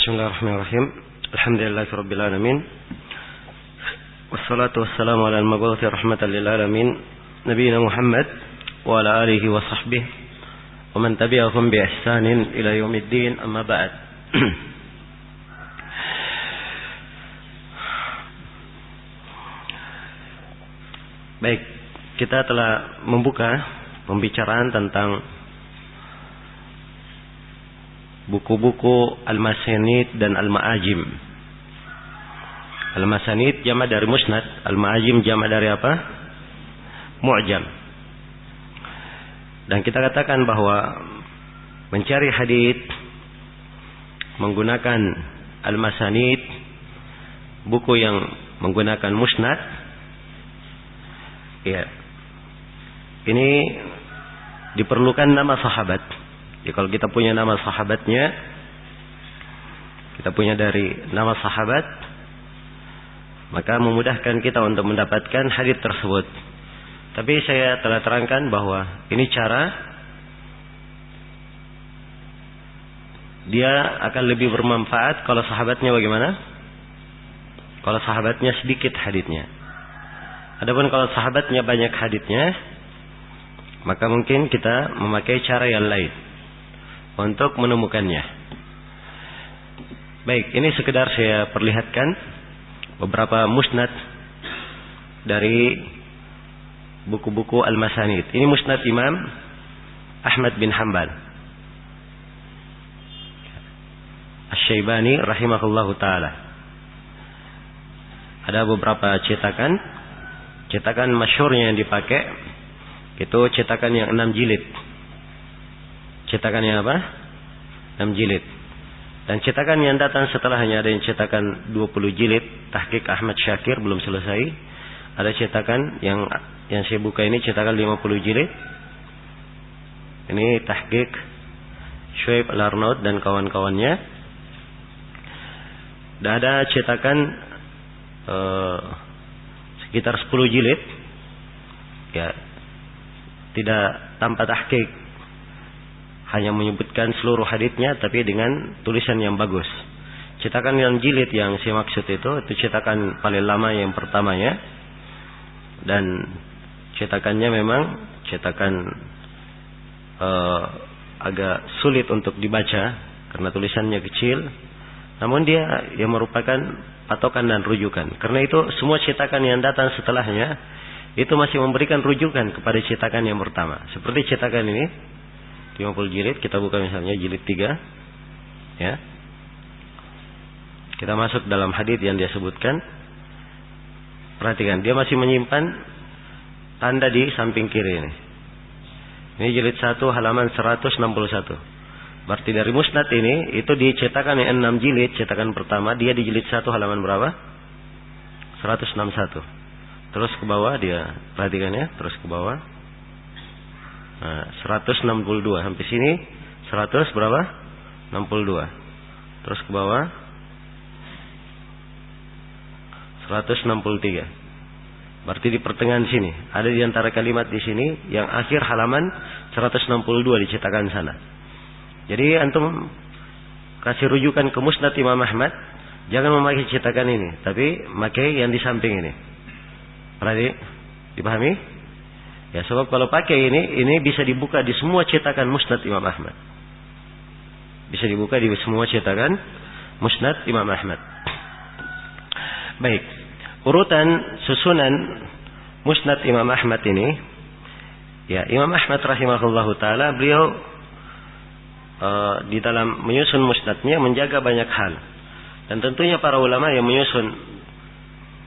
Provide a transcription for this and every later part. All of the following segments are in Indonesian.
Bismillahirrahmanirrahim. Alhamdulillahirabbil alamin. Wassalatu wassalamu ala al-mabu'uthi rahmatan lil alamin, nabiyina Muhammad wa ala alihi wa sahbihi wa man tabi'ahum bi ihsanin ila yaumiddin, amma ba'd. Baik, kita telah membuka pembicaraan tentang buku-buku al-masanid dan al-ma'ajim. Al-masanid jamak dari musnad, al-ma'ajim jamak dari apa? Mu'jam. Dan kita katakan bahwa mencari hadits menggunakan al-masanid, buku yang menggunakan musnad, ya, ini diperlukan nama sahabat. Ya, kalau kita punya nama sahabatnya, kita punya dari nama sahabat, maka memudahkan kita untuk mendapatkan hadits tersebut. Tapi saya telah terangkan bahwa ini cara dia akan lebih bermanfaat kalau sahabatnya bagaimana? Kalau sahabatnya sedikit haditsnya. Adapun kalau sahabatnya banyak haditsnya, maka mungkin kita memakai cara yang lain untuk menemukannya. Baik, ini sekedar saya perlihatkan beberapa musnad dari buku-buku al-masanid. Ini musnad Imam Ahmad bin Hanbal Asy-Syaibani rahimahullahu ta'ala. Ada beberapa cetakan masyhurnya yang dipakai, itu cetakan yang 6 jilid. Cetakan yang apa? 6 jilid. Dan cetakan yang datang setelahnya ada yang cetakan 20 jilid, tahqiq Ahmad Syakir, belum selesai. Ada cetakan yang saya buka ini cetakan 50 jilid. Ini tahqiq Syuaib Al-Arnaud dan kawan-kawannya. Dan ada cetakan sekitar 10 jilid. Ya, tidak tanpa tahqiq, hanya menyebutkan seluruh haditsnya tapi dengan tulisan yang bagus. Cetakan yang jilid yang saya maksud itu cetakan paling lama yang pertamanya, dan cetakannya memang cetakan agak sulit untuk dibaca karena tulisannya kecil, namun dia yang merupakan patokan dan rujukan. Karena itu semua cetakan yang datang setelahnya itu masih memberikan rujukan kepada cetakan yang pertama. Seperti cetakan ini 50 jilid, kita buka misalnya jilid 3, ya. Kita masuk dalam hadits yang dia sebutkan. Perhatikan, dia masih menyimpan tanda di samping kiri ini. Ini jilid 1 halaman 161. Berarti dari musnad ini itu dicetakan yang 6 jilid, cetakan pertama, dia di jilid 1 halaman berapa? 161. Terus ke bawah dia, perhatikan ya, terus ke bawah. Nah, 162 sampai sini 100 berapa? 62. Terus ke bawah 163. Berarti di pertengahan sini ada di antara kalimat di sini yang akhir halaman 162 dicetakan sana. Jadi antum kasih rujukan ke musnad Imam Ahmad, jangan memakai cetakan ini, tapi pakai yang di samping ini. Berarti dipahami? Ya, sebab kalau pakai ini bisa dibuka di semua cetakan musnad Imam Ahmad. Bisa dibuka di semua cetakan musnad Imam Ahmad. Baik, urutan susunan musnad Imam Ahmad ini, ya, Imam Ahmad rahimahullahu taala, beliau di dalam menyusun musnadnya menjaga banyak hal. Dan tentunya para ulama yang menyusun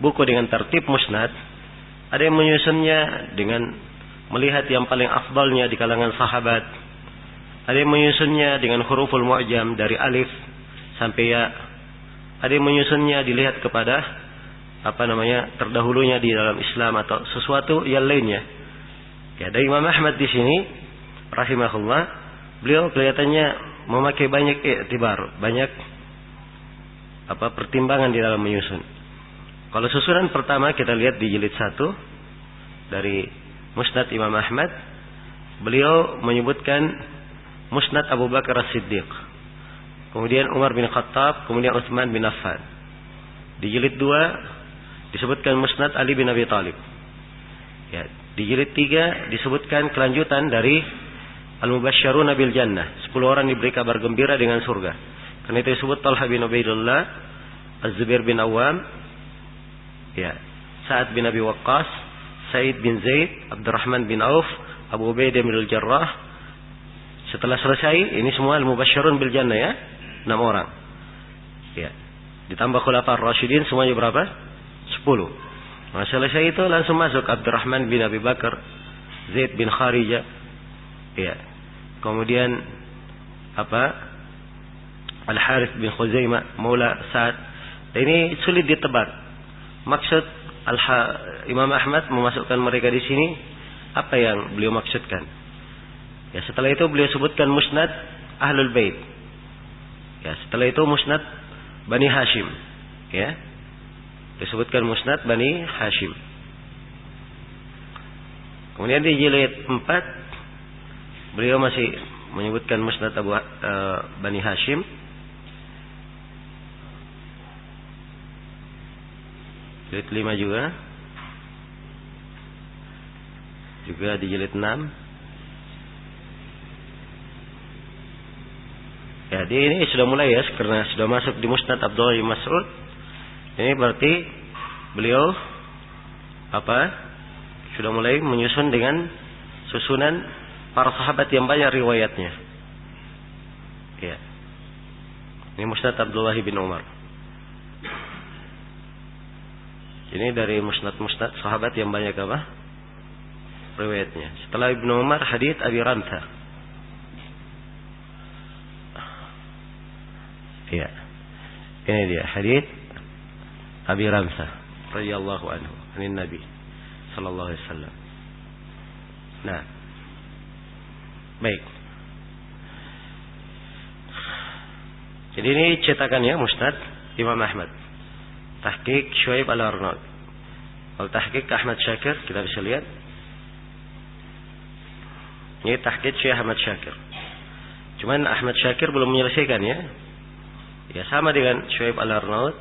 buku dengan tertib musnad, ada yang menyusunnya dengan melihat yang paling afdalnya di kalangan sahabat. Ada yang menyusunnya dengan huruful mu'jam dari alif sampai ya. Ada yang menyusunnya dilihat kepada terdahulunya di dalam Islam atau sesuatu yang lainnya. Ya, dari Imam Ahmad di sini rahimahullah, beliau kelihatannya memakai banyak i'tibar, banyak pertimbangan di dalam menyusun. Kalau susunan pertama kita lihat di jilid 1 dari Musnad Imam Ahmad, beliau menyebutkan Musnad Abu Bakar As-Siddiq. kemudian Umar bin Khattab, kemudian Utsman bin Affan. Di jilid 2 disebutkan Musnad Ali bin Abi Thalib. Ya, di jilid 3 disebutkan kelanjutan dari Al-Mubasysyaruna bil Jannah, 10 orang diberi kabar gembira dengan surga. Karena itu disebut Talha bin Ubaidillah, Az-Zubair bin Awam, ya, Sa'ad bin Abi Waqqas, Sa'id bin Zaid, Abdurrahman bin Auf, Abu Ubaidah bin Al-Jarrah. Setelah selesai, ini semua Al-Mubasysyarun bil Jannah, ya, 6 orang. Ya. Ditambah Khulafaur Rasyidin semuanya berapa? 10. Nah, selesai itu langsung masuk Abdurrahman bin Abi Bakar, Zaid bin Kharijah. Ya. Kemudian Al-Harith bin Khuzaimah, Maula Sa'ad. Ini sulit ditebak. Maksud Imam Ahmad memasukkan mereka di sini, apa yang beliau maksudkan? Ya, setelah itu beliau sebutkan Musnad Ahlul Bait. Ya, setelah itu Musnad Bani Hashim. Ya. Disebutkan Musnad Bani Hashim. Kemudian di jilid 4 beliau masih menyebutkan Musnad Bani Hashim. Jilid 5 juga di jilid 6. Ya, ini sudah mulai, ya, karena sudah masuk di Musnad Abdullah bin Mas'ud. Ini berarti beliau sudah mulai menyusun dengan susunan para sahabat yang banyak riwayatnya. Ya. Ini Musnad Abdullah bin Umar. Ini dari musnad sahabat yang banyak riwayatnya. Setelah Ibnu Umar, hadits Abi Ramtha. Ya. Ini dia hadits Abi Ramtha radhiyallahu anhu, dari Nabi sallallahu alaihi wasallam. Nah. Baik. Jadi ini cetakannya Musnad Imam Ahmad. Tahqiq Syuaib Al-Arnaud. Kalau tahqiq Ahmad Syakir, kita bisa lihat. Ini tahqiq Syekh Ahmad Syakir. Cuman Ahmad Syakir belum menyelesaikan, ya. Ya, sama dengan Syuaib Al-Arnaud,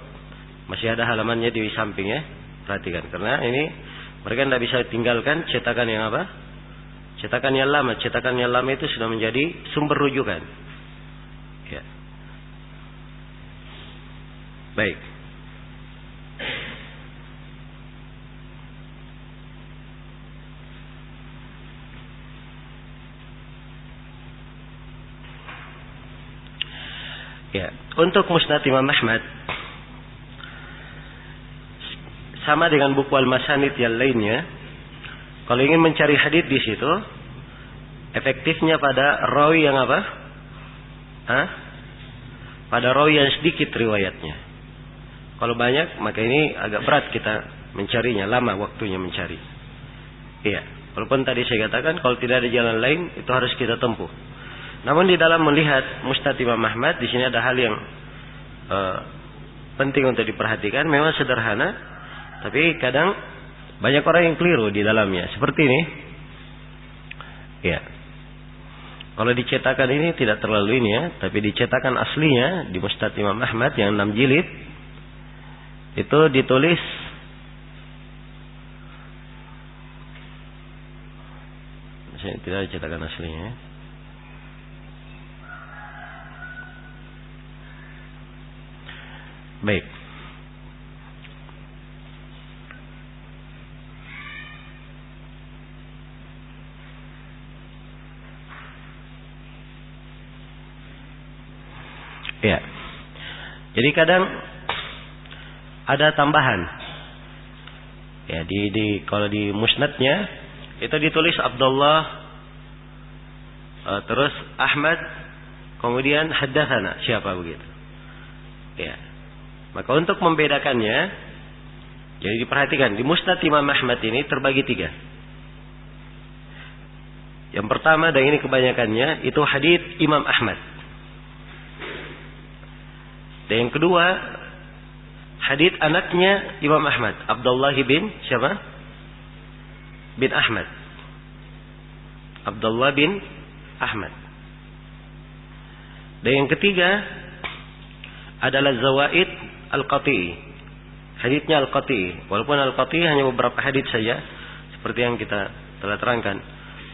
masih ada halamannya di samping, ya. Perhatikan, karena ini mereka tidak bisa tinggalkan cetakan yang cetakan yang lama. Cetakan yang lama itu sudah menjadi sumber rujukan. Ya. Baik. Ya, untuk Musnad Imam Ahmad sama dengan buku Al-Masanid yang lainnya. Kalau ingin mencari hadits di situ, efektifnya pada rawi yang pada rawi yang sedikit riwayatnya. Kalau banyak, maka ini agak berat kita mencarinya, lama waktunya mencari. Iya, walaupun tadi saya katakan kalau tidak ada jalan lain, itu harus kita tempuh. Namun di dalam melihat Musnad Imam Ahmad, di sini ada hal yang penting untuk diperhatikan. Memang sederhana, tapi kadang banyak orang yang keliru di dalamnya. Seperti ini. Ya. Kalau dicetakan ini tidak terlalu ini, ya, tapi dicetakan aslinya di Musnad Imam Ahmad yang 6 jilid itu ditulis tidak dicetakan aslinya. Baik. Ya. Jadi kadang ada tambahan. Ya, kalau di musnadnya itu ditulis Abdullah, terus Ahmad, kemudian haddatsana, siapa begitu. Ya. Maka untuk membedakannya, jadi diperhatikan di Musnad Imam Ahmad ini terbagi 3. Yang pertama, dan ini kebanyakannya, itu hadits Imam Ahmad. Dan yang kedua, hadits anaknya Imam Ahmad, Abdullah bin siapa? Bin Ahmad. Abdullah bin Ahmad. Dan yang ketiga, adalah zawaid al-qati'i. Haditsnya al-qati'i. Walaupun al-qati'i hanya beberapa hadits saja seperti yang kita telah terangkan.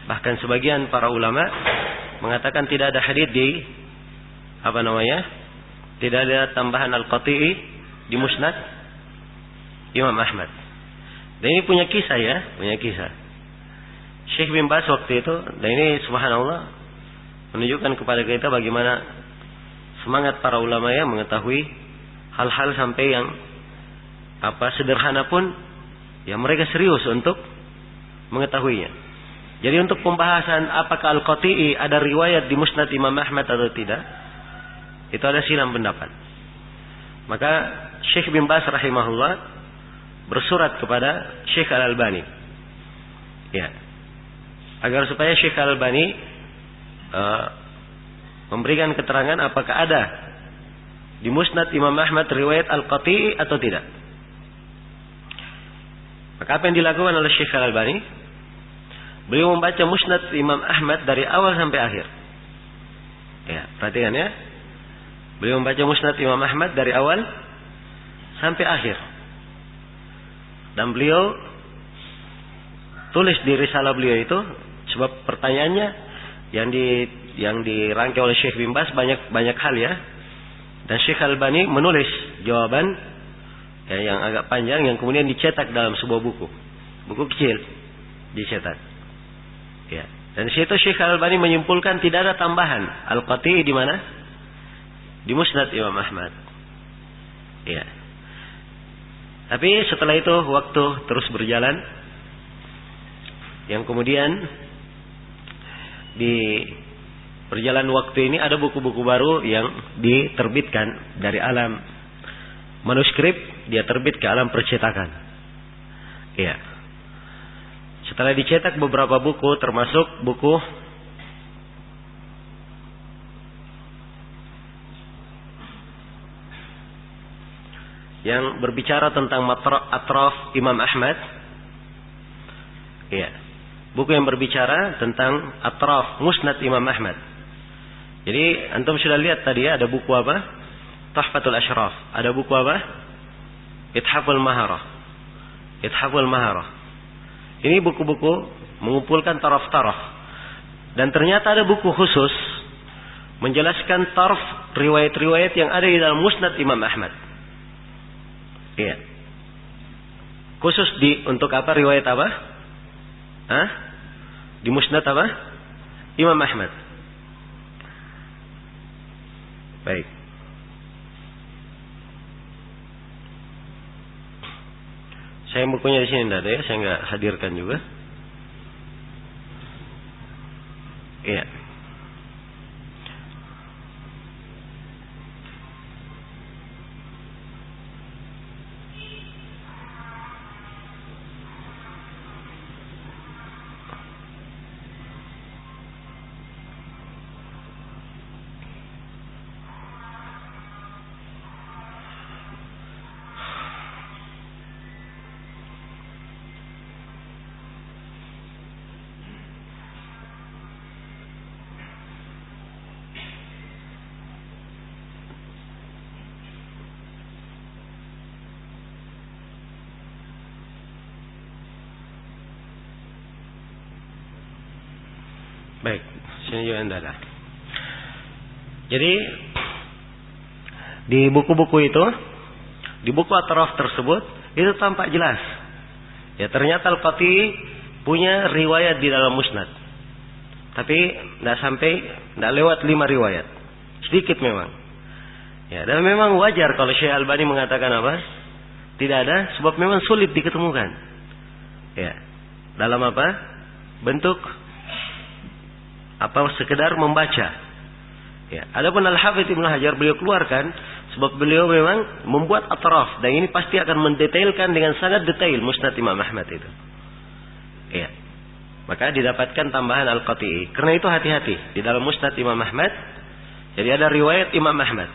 Bahkan sebagian para ulama mengatakan tidak ada hadits di tidak ada tambahan al-qati'i di musnad Imam Ahmad. Dan ini punya kisah ya, Syekh bin Baz waktu itu, dan ini subhanallah menunjukkan kepada kita bagaimana semangat para ulama ya mengetahui hal-hal sampai yang sederhana pun ya mereka serius untuk mengetahuinya. Jadi untuk pembahasan apakah al-qati'i ada riwayat di musnad Imam Ahmad atau tidak, itu ada silang pendapat. Maka Syekh bin Baz rahimahullah bersurat kepada Syekh Al-Albani, ya, agar supaya Syekh Al-Albani memberikan keterangan apakah ada di musnad Imam Ahmad riwayat al-qati'i atau tidak. Maka apa yang dilakukan oleh Syekh Al-Albani? Beliau membaca musnad Imam Ahmad dari awal sampai akhir. Ya, perhatikan ya. Beliau membaca musnad Imam Ahmad dari awal sampai akhir. Dan beliau tulis di risalah beliau itu, sebab pertanyaannya yang dirangkai oleh Syekh bin Baz banyak hal ya. Dan Syekh Al-Albani menulis jawaban ya, yang agak panjang yang kemudian dicetak dalam sebuah buku kecil dicetak. Ya. Dan di situ Syekh Al-Albani menyimpulkan tidak ada tambahan al-qati'i di mana? Di musnad Imam Ahmad. Ya. Tapi setelah itu waktu terus berjalan, yang kemudian di perjalanan waktu ini ada buku-buku baru yang diterbitkan dari alam manuskrip, dia terbit ke alam percetakan. Ya. Setelah dicetak beberapa buku, termasuk buku yang berbicara tentang atraf Imam Ahmad. Ya. Buku yang berbicara tentang atraf musnad Imam Ahmad. Jadi antum sudah lihat tadi ya, ada buku apa? Tuhfatul Ashraf. Ada buku apa? Ithaful Maharah. Ini buku-buku mengumpulkan taraf-taraf. Dan ternyata ada buku khusus menjelaskan taraf riwayat-riwayat yang ada di dalam musnad Imam Ahmad. Iya. Khusus untuk apa, riwayat apa? Di musnad apa? Imam Ahmad. Baik. Saya bukunya di sini tidak ada ya, saya nggak hadirkan juga. Iya. Baik, sini juga anda lah. Jadi di buku-buku itu, di buku atraf tersebut itu tampak jelas. Ya ternyata al-qati'i punya riwayat di dalam musnad. Tapi tidak lewat 5 riwayat. Sedikit memang. Ya, dan memang wajar kalau Syekh Al-Albani mengatakan apa? Tidak ada, sebab memang sulit diketemukan. Ya. Dalam apa? Bentuk sekedar membaca. Ya, adapun Al-Hafidz Ibnu Hajar beliau keluarkan sebab beliau memang membuat atraf dan ini pasti akan mendetailkan dengan sangat detail musnad Imam Ahmad itu. Ya. Maka didapatkan tambahan al-qati'i. Karena itu hati-hati di dalam musnad Imam Ahmad. Jadi ada riwayat Imam Ahmad.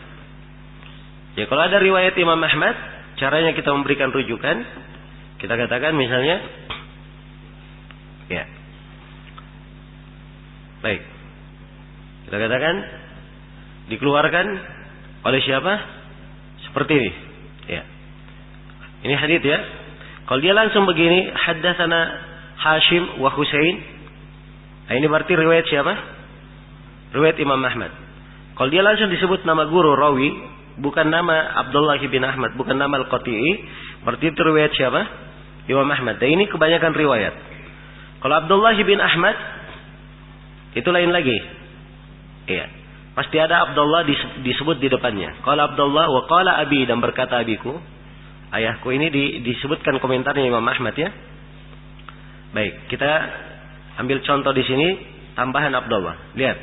Ya kalau ada riwayat Imam Ahmad, caranya kita memberikan rujukan. Kita katakan misalnya ya. Baik. Kita katakan dikeluarkan oleh siapa? Seperti ini. Ya. Ini hadits ya. Kalau dia langsung begini, haddatsana Hashim wa Husain. Nah, ini berarti riwayat siapa? Riwayat Imam Ahmad. Kalau dia langsung disebut nama guru rawi, bukan nama Abdullah bin Ahmad, bukan nama Al-Qati'i, berarti itu riwayat siapa? Imam Ahmad. Dan ini kebanyakan riwayat. Kalau Abdullah bin Ahmad itu lain lagi. Iya. Pasti ada Abdullah disebut di depannya. Qala Abdullah wa qala abi, dan berkata abiku, ayahku. Ini disebutkan komentarnya Imam Ahmad ya. Baik, kita ambil contoh di sini tambahan Abdullah. Lihat.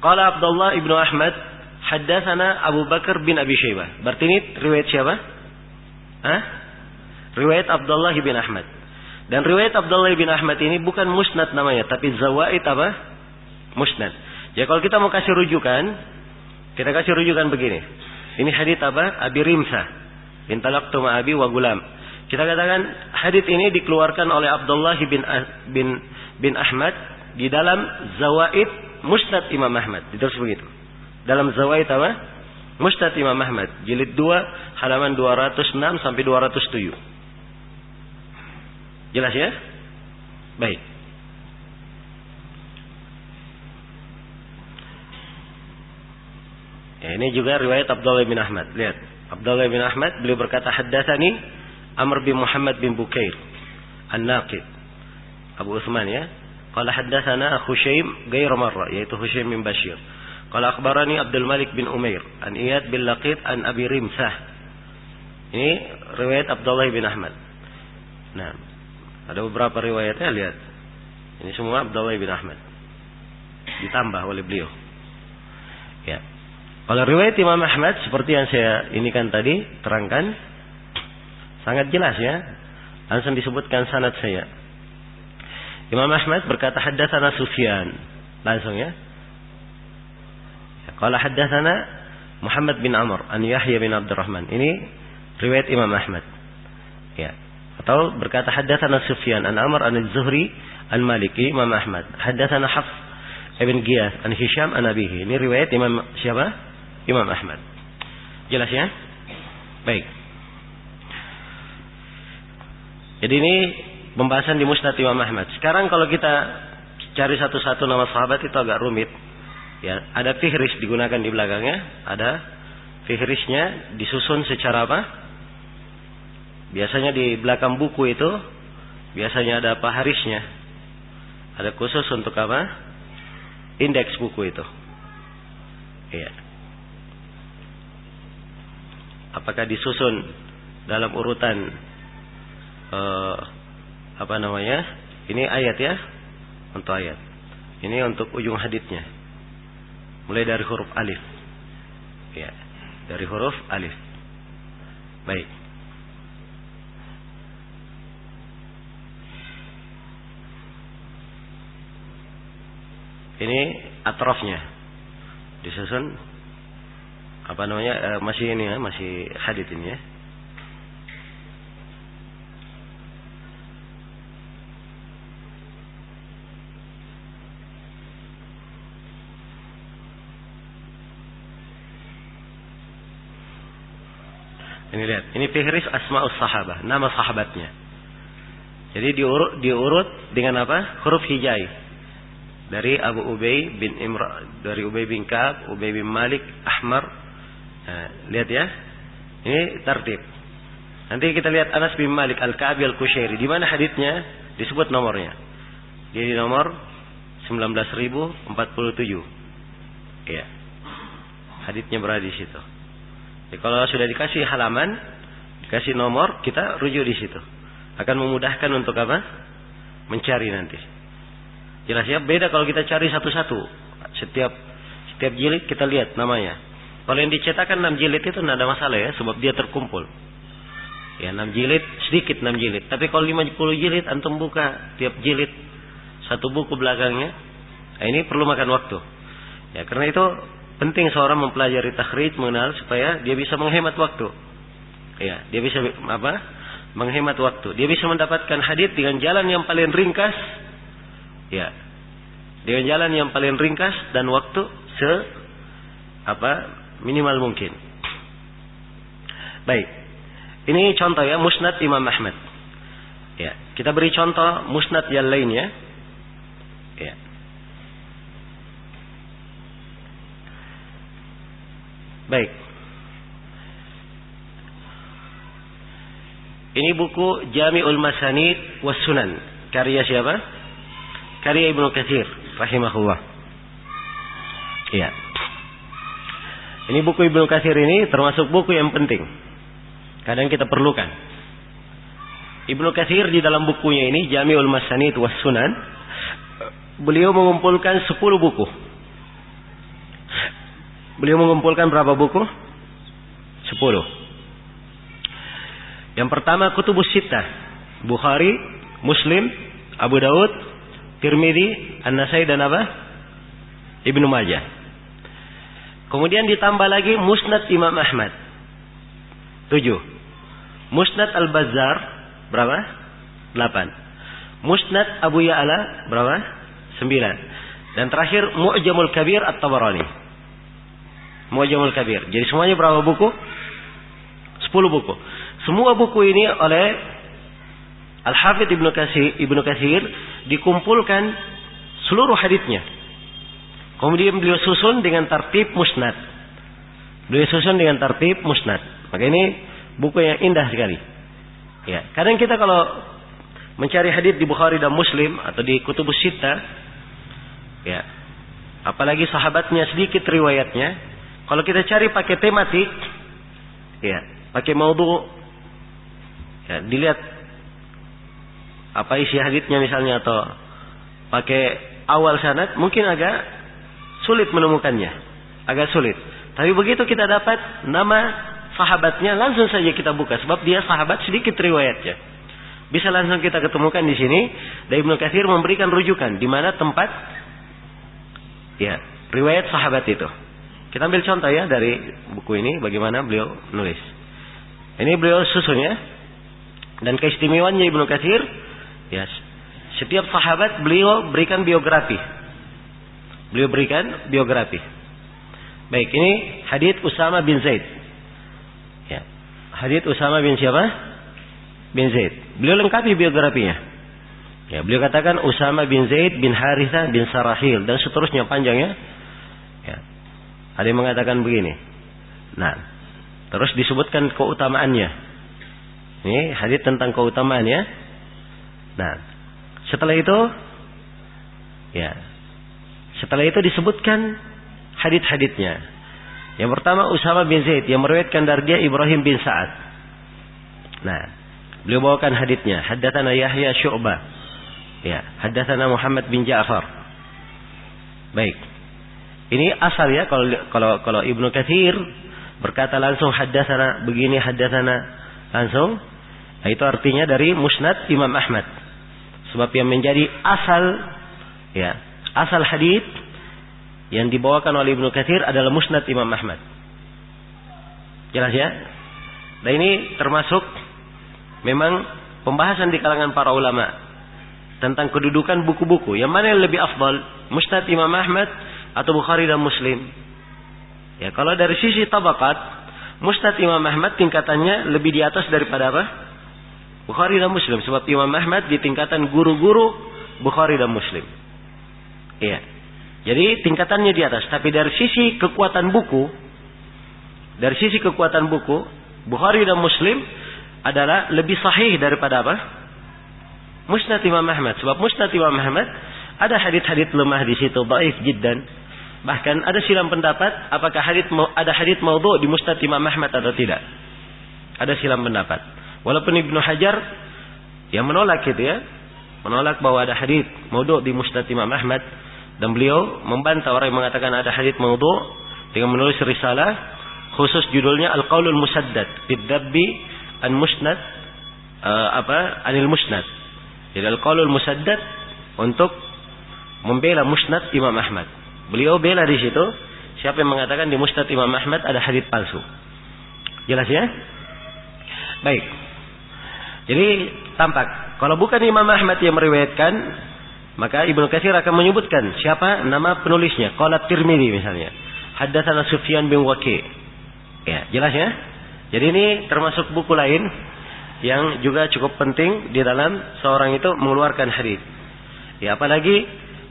Qala Abdullah ibnu Ahmad haddatsana Abu Bakar bin Abi Syaibah. Berarti ini riwayat siapa? Hah? Riwayat Abdullah bin Ahmad. Dan riwayat Abdullah bin Ahmad ini bukan musnad namanya, tapi zawaid apa? Musnad. Ya kalau kita mau kasih rujukan, kita kasih rujukan begini. Ini hadits apa? Abi Rimsah. Intalaqtu ma abi wa gulam. Kita katakan hadits ini dikeluarkan oleh Abdullah bin Ahmad di dalam zawaid musnad Imam Ahmad. Terus begitu. Dalam zawaid apa? Musnad Imam Ahmad. Jilid 2 halaman 206 sampai 207. Jelas ya? Baik. Ya, ini juga riwayat Abdullah bin Ahmad. Lihat, Abdullah bin Ahmad beliau berkata haddatsani Amr bin Muhammad bin Bukair An-Naqid Abu Utsman ya. Qala haddatsana Hushaim ghairu marra, yaitu Hushaim bin Bashir. Qala akhbarani Abdul Malik bin Umair an Iyad bin Laqit an Abi Rimsah. Ini riwayat Abdullah bin Ahmad. Nah, ada beberapa riwayatnya, lihat. Ini semua Abdullah bin Ahmad. Ditambah oleh beliau. Ya. Kalau riwayat Imam Ahmad seperti yang saya inikan tadi, terangkan, sangat jelas ya. Langsung disebutkan sanad saya. Imam Ahmad berkata haddatsana Sufyan. Langsung ya. Qala haddatsana Muhammad bin Amr an Yahya bin Abdurrahman. Ini riwayat Imam Ahmad. Ya. Atau berkata haddatsana Sufyan an Amr an Az-Zuhri an Maliki Imam Ahmad. Haddatsana Hafs ibn Ghiyath an Hisham an abihi. Ini riwayat Imam siapa? Imam Ahmad. Jelas ya? Baik. Jadi ini pembahasan di Musnad Imam Ahmad. Sekarang kalau kita cari satu-satu nama sahabat itu agak rumit. Ya, ada fihris digunakan di belakangnya, ada fihrisnya disusun secara apa? Biasanya di belakang buku itu biasanya ada harisnya. Ada khusus untuk apa? Indeks buku itu. Iya. Apakah disusun dalam urutan apa namanya? Ini ayat ya, untuk ayat. Ini untuk ujung haditsnya. Mulai dari huruf alif. Ya, dari huruf alif. Baik. Ini atrafnya disusun apa namanya, masih ini ya, masih hadits ini ya. Ini lihat, ini fihris asmaus sahabah, nama sahabatnya. Jadi diurut dengan apa? Huruf hijai. Dari Abu Ubay bin Imran, dari Ubay bin Ka'ab, Ubay bin Malik, Ahmar. Nah, lihat ya. Ini tertib. Nanti kita lihat Anas bin Malik Al-Ka'bi Al-Kushairi. Di mana haditsnya disebut nomornya. Jadi nomor 19.047. Iya. Haditsnya berada di situ. Jadi kalau sudah dikasih halaman, dikasih nomor, kita rujuk di situ. Akan memudahkan untuk apa? Mencari nanti. Jelas ya, beda kalau kita cari satu-satu. Setiap jilid kita lihat namanya. Kalau yang dicetakan 6 jilid itu tidak ada masalah ya, sebab dia terkumpul. Ya 6 jilid, sedikit 6 jilid. Tapi kalau 50 jilid, antum buka tiap jilid satu buku belakangnya. Nah, ini perlu makan waktu. Ya karena itu penting seorang mempelajari takhrij, mengenal supaya dia bisa menghemat waktu. Ya, dia bisa apa? Menghemat waktu. Dia bisa mendapatkan hadits dengan jalan yang paling ringkas. Ya. Dengan jalan yang paling ringkas dan waktu minimal mungkin. Baik. Ini contoh ya, Musnad Imam Ahmad. Ya, kita beri contoh musnad yang lainnya. Ya. Baik. Ini buku Jami'ul Masanid was Sunan. Karya siapa? Karya Ibnu Katsir rahimahullah. Iya. Ini buku Ibnu Katsir ini termasuk buku yang penting. Kadang kita perlukan. Ibnu Katsir di dalam bukunya ini Jami'ul Masanid was Sunan, beliau mengumpulkan 10 buku. Beliau mengumpulkan berapa buku? 10. Yang pertama Kutubus Sittah, Bukhari, Muslim, Abu Daud, Tirmidzi, An-Nasai dan apa? Ibnu Majah. Kemudian ditambah lagi Musnad Imam Ahmad. 7. Musnad Al-Bazzar berapa? 8. Musnad Abu Ya'la berapa? 9. Dan terakhir Mu'jamul Kabir At-Tabarani. Mu'jamul Kabir. Jadi semuanya berapa buku? 10 buku. Semua buku ini oleh Al-Hafidz Ibnu Katsir dikumpulkan seluruh haditsnya. Kemudian beliau susun dengan tertib musnad. Maka ini buku yang indah sekali. Ya, kadang kita kalau mencari hadits di Bukhari dan Muslim atau di Kutubus Sittah, ya, apalagi sahabatnya sedikit riwayatnya, kalau kita cari pakai tematik, ya, pakai maudhu, ya, dilihat apa isi haditsnya misalnya atau pakai awal sanad, mungkin agak sulit menemukannya, agak sulit. Tapi begitu kita dapat nama sahabatnya, langsung saja kita buka, sebab dia sahabat sedikit riwayatnya, bisa langsung kita ketemukan di sini. Dan Ibnu Katsir memberikan rujukan di mana tempat, ya, riwayat sahabat itu. Kita ambil contoh ya dari buku ini, bagaimana beliau nulis. Ini beliau susunnya, dan keistimewaannya Ibnu Katsir, ya, setiap sahabat beliau berikan biografi. Baik, ini hadits Usama bin Zaid. Ya, hadits Usama bin siapa? Bin Zaid. Beliau lengkapi biografinya. Ya, beliau katakan Usama bin Zaid bin Harithah bin Sarahil dan seterusnya panjangnya. Ya. Ada yang mengatakan begini. Nah, terus disebutkan keutamaannya. Ini hadits tentang keutamaannya. Nah, setelah itu disebutkan hadits-haditsnya. Yang pertama Usama bin Zaid yang meriwayatkan dari dia Ibrahim bin Sa'ad. Nah, beliau bawakan haditsnya. Haddatsana Yahya Syu'bah. Ya, haddatsana Muhammad bin Ja'far. Baik. Ini asal ya, kalau Ibnu Katsir berkata langsung haddatsana begini, haddatsana langsung, nah itu artinya dari Musnad Imam Ahmad. Sebab yang menjadi asal hadits yang dibawakan oleh Ibnu Katsir adalah Musnad Imam Ahmad. Jelas ya? Dan ini termasuk memang pembahasan di kalangan para ulama tentang kedudukan buku-buku. Yang mana yang lebih afdal? Musnad Imam Ahmad atau Bukhari dan Muslim? Ya, kalau dari sisi tabaqat, Musnad Imam Ahmad tingkatannya lebih di atas daripada apa? Bukhari dan Muslim. Sebab Imam Ahmad di tingkatan guru-guru Bukhari dan Muslim. Iya. Jadi tingkatannya di atas. Tapi dari sisi kekuatan buku, Bukhari dan Muslim adalah lebih sahih daripada apa? Musnad Imam Ahmad. Sebab Musnad Imam Ahmad ada hadits-hadits lemah di situ, dhaif jiddan. Bahkan ada silang pendapat apakah ada hadits maudhu di Musnad Imam Ahmad atau tidak. Ada silang pendapat. Walaupun Ibnu Hajar yang menolak itu ya, menolak bahwa ada hadits maudhu di Musnad Imam Ahmad, dan beliau membantah orang yang mengatakan ada hadits maudhu dengan menulis risalah khusus judulnya Al-Qaulul Musaddad bid-dabbi an Musnad anil Musnad. Jadi Al-Qaulul Musaddad untuk membela Musnad Imam Ahmad. Beliau bela di situ siapa yang mengatakan di Musnad Imam Ahmad ada hadits palsu. Jelas ya? Baik. Jadi tampak kalau bukan Imam Ahmad yang meriwayatkan, maka Ibnu Katsir akan menyebutkan siapa nama penulisnya. Qala Tirmidzi misalnya, haddatsana Sufyan bin Waqi'. Ya, jelas ya? Jadi ini termasuk buku lain yang juga cukup penting di dalam seorang itu mengeluarkan hadis. Ya, apalagi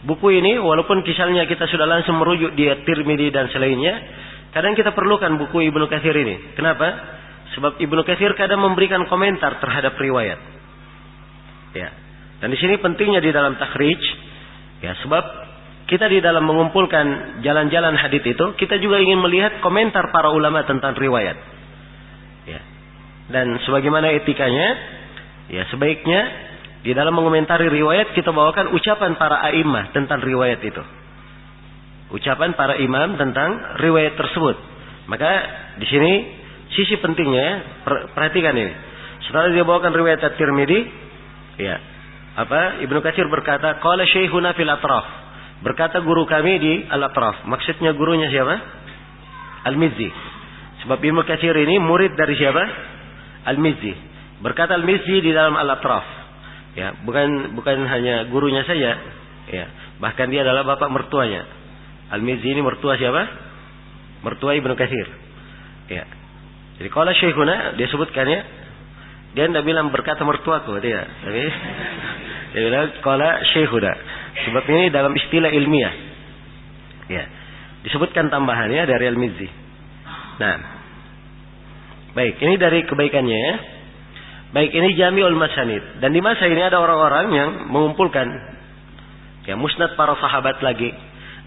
buku ini walaupun misalnya kita sudah langsung merujuk di Tirmidzi dan selainnya, kadang kita perlukan buku Ibnu Katsir ini. Kenapa? Sebab Ibnu Katsir kadang memberikan komentar terhadap riwayat. Ya. Dan di sini pentingnya di dalam takhrij, ya, sebab kita di dalam mengumpulkan jalan-jalan hadis itu, kita juga ingin melihat komentar para ulama tentang riwayat. Ya. Dan sebagaimana etikanya, ya, sebaiknya di dalam mengomentari riwayat kita bawakan ucapan para a'immah tentang riwayat itu. Ucapan para imam tentang riwayat tersebut. Maka di sini sisi pentingnya, perhatikan ini. Setelah dia bawakan riwayat At-Tirmidzi, ya, Ibnu Katsir berkata, qala syekhuna fil atraf. Berkata guru kami di Al-Atraf. Maksudnya gurunya siapa? Al-Mizzi. Sebab Ibnu Katsir ini murid dari siapa? Al-Mizzi. Berkata Al-Mizzi di dalam Al-Atraf. Ya, bukan hanya gurunya saja, ya, bahkan dia adalah bapak mertuanya. Al-Mizzi ini mertua siapa? Mertua Ibnu Katsir. Ya. Jadi qala syekhuna dia sebutkannya, dia tidak bilang berkata mertuaku, tidak. Tapi dia bilang qala syekhuna. Sebab ini dalam istilah ilmiah. Ya. Disebutkan tambahannya dari Al-Mizzi. Nah. Baik, ini dari kebaikannya ya. Baik, ini Jami'ul Masanid. Dan di masa ini ada orang-orang yang mengumpulkan, ya, musnad para sahabat lagi.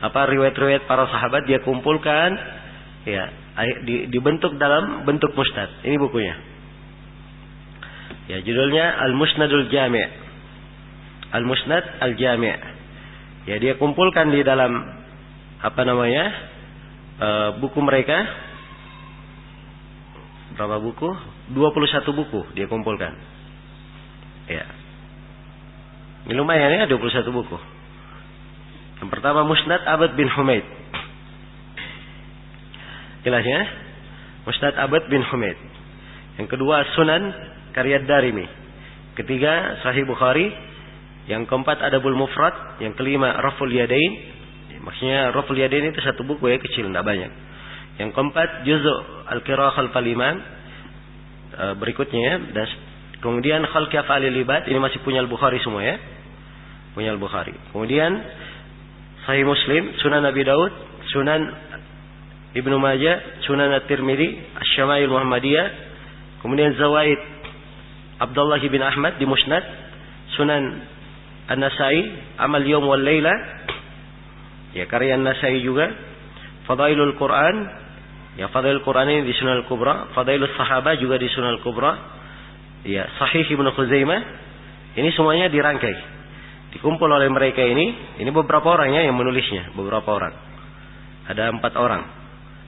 Riwayat-riwayat para sahabat dia kumpulkan, ya, dibentuk dalam bentuk musnad. Ini bukunya. Ya, judulnya Al-Musnadul Jami'. Al-Musnad Al-Jami'. Ya, dia kumpulkan di dalam buku mereka. Berapa buku? 21 buku dia kumpulkan. Ya. Ini lumayan ya, 21 buku. Yang pertama Musnad Abad bin Humaid. Jelas ya? Musnad Abad bin Humaid. Yang kedua Sunan karya Darimi. Ketiga Sahih Bukhari. Yang keempat Adabul Mufrad. Yang kelima Raful Yadain. Maksudnya Raful Yadain itu satu buku ya, kecil, tidak banyak. Yang keempat Juz' Al-Qira'ah Khalfal Imam. Berikutnya ya. Dan kemudian Khalqi Af'alil Ibad. Ini masih punya Al-Bukhari semua ya. Punya Al-Bukhari. Kemudian Sahih Muslim, Sunan Abi Daud, Sunan Ibnu Majah, Sunan At-Tirmidzi, Asy-Syama'il Muhammadiyah, kemudian Zawaid Abdullah bin Ahmad di Musnad, Sunan An-Nasai, Amal Yaum wal Laila, ya, karya An-Nasai juga, Fadailul Quran, ya, Fadailul Quran ini di Sunan Al-Kubra, Fadailus Sahabah juga di Sunan Al-Kubra, ya, Sahih Ibnu Khuzaimah, ini semuanya dirangkai. Dikumpul oleh mereka ini beberapa orang ya yang menulisnya, beberapa orang. Ada 4 orang,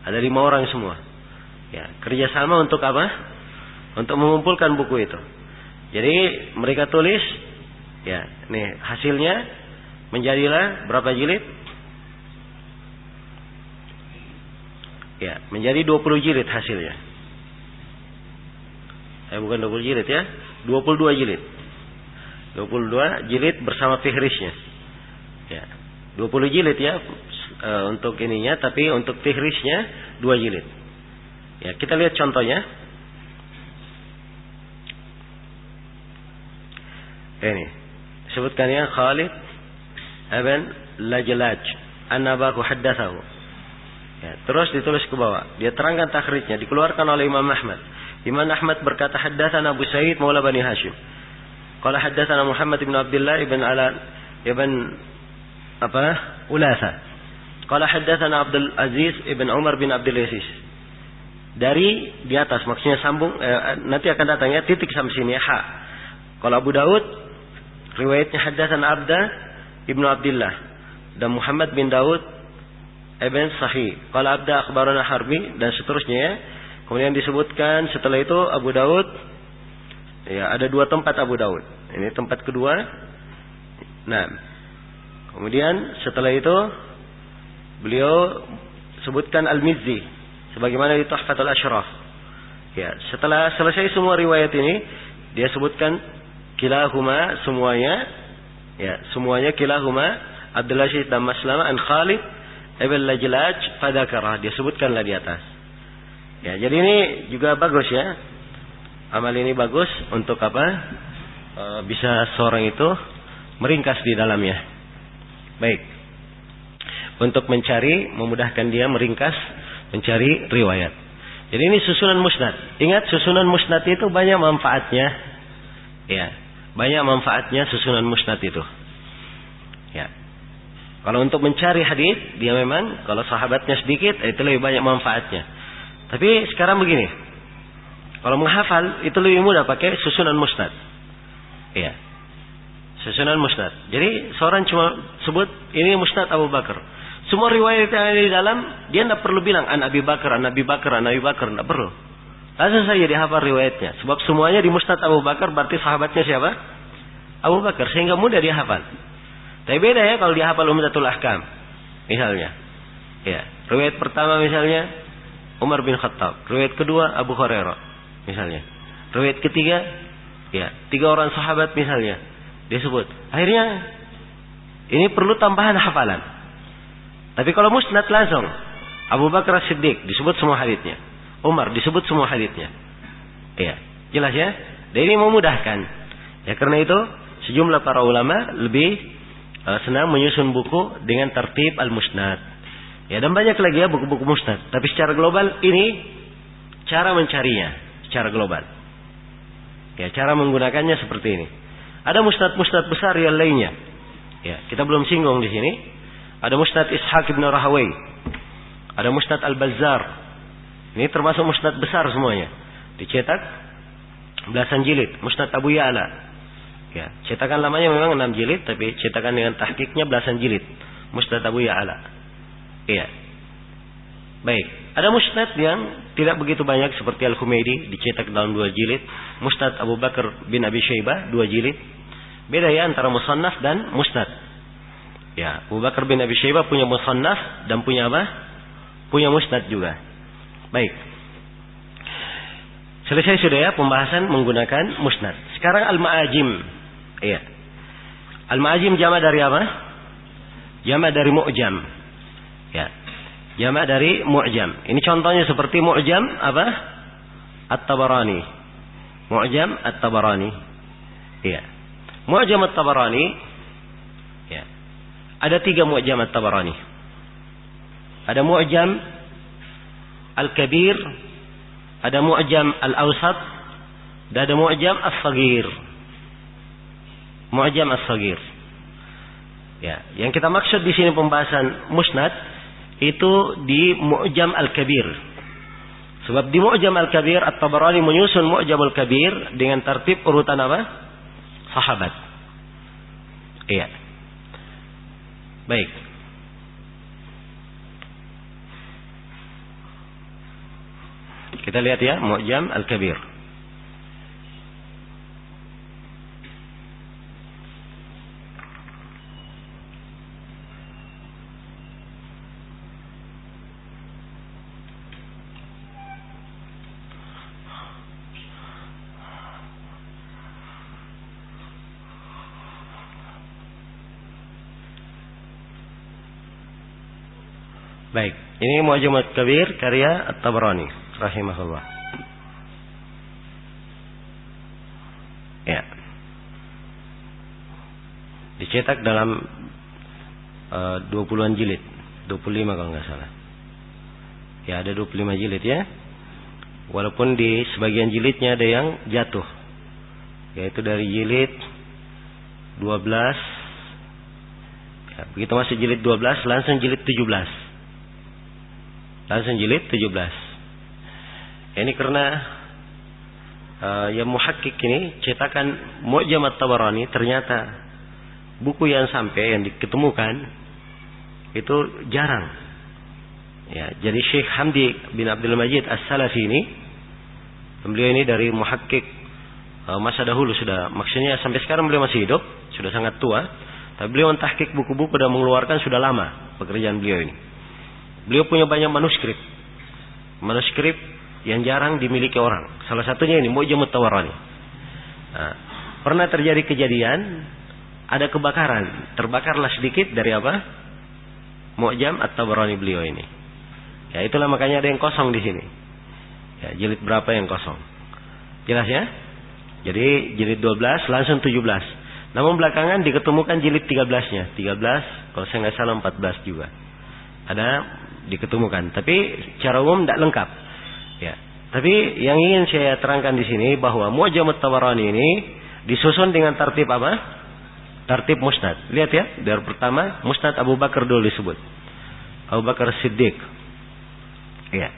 ada 5 orang semua. Ya, kerjasama untuk apa? Untuk mengumpulkan buku itu. Jadi mereka tulis, ya, nih hasilnya menjadilah berapa jilid? Ya, menjadi 20 jilid hasilnya. Bukan 20 jilid ya, 22 jilid. 22 jilid bersama fihrisnya. Ya, 20 jilid ya untuk ininya, tapi untuk fihrisnya 2 jilid. Ya, kita lihat contohnya. Ini sebutkannya Khalid ibn Lajlaj an-Nabahu haddatsahu. Ya, terus ditulis ke bawah. Dia terangkan takhrijnya, dikeluarkan oleh Imam Ahmad. Imam Ahmad berkata haddatsana Abu Sa'id Maula Bani Hashim. Qala haddatsana Muhammad bin Abdullah ibn Ulatha. Qala haddatsana Abdul Aziz ibn Umar bin Abdul Aziz. Dari di atas maksudnya sambung, nanti akan datang ya, titik sampai sini ha. Kalau Abu Daud riwayatnya haddatsana Abda ibnu Abdullah dan Muhammad bin Daud ibn Sahih. Qala Abda akhbarana Harbi dan seterusnya ya. Kemudian disebutkan setelah itu Abu Daud, ya, ada 2 tempat Abu Daud. Ini tempat kedua. Nah, kemudian setelah itu beliau sebutkan Al-Mizzi sebagaimana di Tuhfatul Asyraf. Ya, setelah selesai semua riwayat ini, dia sebutkan kilahuma semuanya, ya, semuanya kilahuma Abdul Aziz dan Maslama an Khalid ibn Lajlaj fadzakarah, dia sebutkanlah di atas. Ya, jadi ini juga bagus ya. Amal ini bagus untuk apa? Bisa seorang itu meringkas di dalamnya. Baik. Untuk mencari, memudahkan dia meringkas, mencari riwayat. Jadi ini susunan musnad. Ingat, susunan musnad itu banyak manfaatnya. Ya, banyak manfaatnya susunan musnad itu. Ya. Kalau untuk mencari hadis, dia memang kalau sahabatnya sedikit, itu lebih banyak manfaatnya. Tapi sekarang begini, kalau menghafal itu lebih mudah pakai susunan musnad. Ya, susunan musnad. Jadi seorang cuma sebut ini musnad Abu Bakar. Semua riwayat yang ada di dalam, dia tidak perlu bilang an Abi Bakar, an Abi Bakar, an Abi Bakar, tidak perlu. Langsung saja dihafal riwayatnya. Sebab semuanya di musnad Abu Bakar berarti sahabatnya siapa? Abu Bakar, sehingga mudah dihafal. Tapi beda ya kalau dihafal Umdatul Ahkam. Misalnya, ya, riwayat pertama misalnya Umar bin Khattab, riwayat kedua Abu Hurairah misalnya, riwayat ketiga ya 3 orang sahabat misalnya disebut. Akhirnya ini perlu tambahan hafalan. Tapi kalau musnad langsung Abu Bakar Siddiq disebut semua haditsnya, Umar disebut semua haditsnya. Ya, jelas ya. Dan ini memudahkan. Ya, karena itu sejumlah para ulama lebih senang menyusun buku dengan tertib al-musnad. Ya, dan banyak lagi ya buku-buku musnad. Tapi secara global ini cara mencarinya secara global. Ya, cara menggunakannya seperti ini. Ada musnad-musnad besar yang lainnya. Ya, kita belum singgung di sini. Ada musnad Ishaq ibn Rahawai. Ada musnad Al-Bazzar. Ini termasuk musnad besar semuanya. Dicetak belasan jilid. Musnad Abu Ya'la. Ya, cetakan lamanya memang 6 jilid, tapi cetakan dengan tahqiqnya belasan jilid. Musnad Abu Ya'la. Iya. Baik. Ada musnad yang tidak begitu banyak seperti Al-Humaydi, dicetak dalam 2 jilid. Musnad Abu Bakar bin Abi Syaibah 2 jilid. Beda ya antara musannaf dan musnad. Ya, Abu Bakar bin Abi Syaibah punya musannaf dan punya apa? Punya musnad juga. Baik. Selesai sudah ya pembahasan menggunakan musnad. Sekarang al-ma'ajim. Iya. Al-ma'ajim jama' dari apa? Jama' dari mu'jam. Ya. Jama' dari mu'jam. Ini contohnya seperti mu'jam apa? At-Tabarani. Mu'jam At-Tabarani. Iya. Mu'jam At-Tabarani. Ya. Ada 3 mu'jam At-Tabarani. Ada mu'jam Al-Kabir, ada mu'jam Al-Awsat, dan ada mu'jam As-Saghir. Mu'jam As-Saghir. Ya, yang kita maksud di sini pembahasan musnad itu di mu'jam Al-Kabir. Sebab di mu'jam Al-Kabir At-Tabarani menyusun mu'jam Al-Kabir dengan tertib urutan apa? Sahabat. Iya. Baik. Kita lihat ya, Mu'jam Al-Kabir. Baik, ini Mu'jam Al-Kabir karya At-Tabarani rahimahullah. Ya. Dicetak dalam 20-an jilid, 25 kalau nggak salah. Ya, ada 25 jilid ya. Walaupun di sebagian jilidnya ada yang jatuh. Yaitu dari jilid 12. Ya, begitu masuk jilid 12 langsung jilid 17. Langsung jilid 17. Ini karena yang muhakkik ini cetakan Mu'jam At-Tabarani ternyata buku yang sampai yang diketemukan itu jarang. Ya, jadi Syekh Hamdi bin Abdul Majid As-Salafi ini, beliau ini dari muhakkik masa dahulu sudah, maksudnya sampai sekarang beliau masih hidup, sudah sangat tua, tapi beliau mentahqiq buku-buku dan mengeluarkan sudah lama pekerjaan beliau ini. Beliau punya banyak manuskrip yang jarang dimiliki orang. Salah satunya ini Mu'jam At-Tabarani. Nah, pernah terjadi kejadian ada kebakaran, terbakarlah sedikit dari apa? Mu'jam At-Tabarani beliau ini. Ya, itulah makanya ada yang kosong di sini. Ya, jilid berapa yang kosong? Jelas ya? Jadi jilid 12 langsung 17. Namun belakangan diketemukan jilid 13-nya. 13, kalau saya nggak salah 14 juga. Ada diketemukan. Tapi secara umum tidak lengkap. Ya. Tapi yang ingin saya terangkan di sini bahwa Mu'jam at-Tabarani ini disusun dengan tertib apa? Tertib musnad. Lihat ya, dari pertama musnad Abu Bakar dulu disebut. Abu Bakar Siddiq. Ya.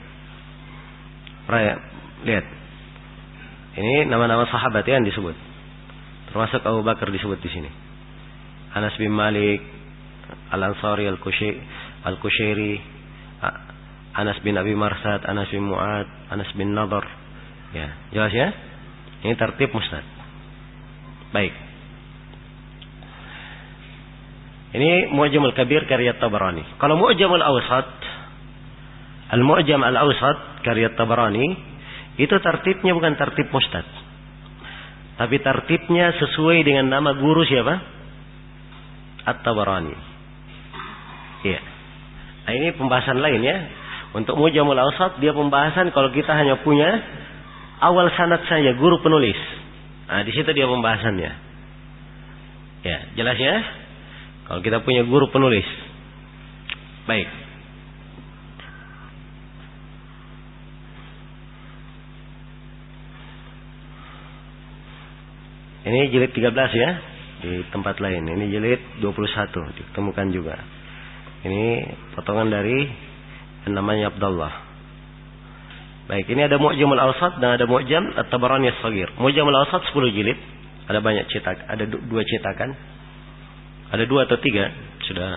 Lihat. Ini nama-nama sahabat yang disebut. Termasuk Abu Bakar disebut di sini. Anas bin Malik, Al-Ansari, Al-Kushairi, Anas bin Abi Marsad, Anas bin Mu'ad, Anas bin Nadar. Ya, jelas ya? Ini tertib musnad. Baik. Ini Mu'jam al-Kabir karya Tabarani. Kalau Mu'jam al-Awsat, Al-Mu'jam al-Awsat karya Tabarani, itu tertibnya bukan tertib musnad. Tapi tertibnya sesuai dengan nama guru siapa? At-Tabarani. Iya. Nah, ini pembahasan lain ya. Untuk Mu'jamul Awsat dia pembahasan kalau kita hanya punya awal sanad saja, guru penulis. Nah, di situ dia pembahasannya. Ya, jelas ya? Kalau kita punya guru penulis. Baik. Ini jilid 13 ya. Di tempat lain. Ini jilid 21. Ditemukan juga. Ini potongan dari namanya Abdullah. Baik, ini ada Mu'jam al-Awsat dan ada Mu'jam at-Tabarani as-Shaghir. Mu'jam al-Awsat 10 jilid. Ada banyak cetak, ada 2 cetakan. Ada 2 atau 3, sudah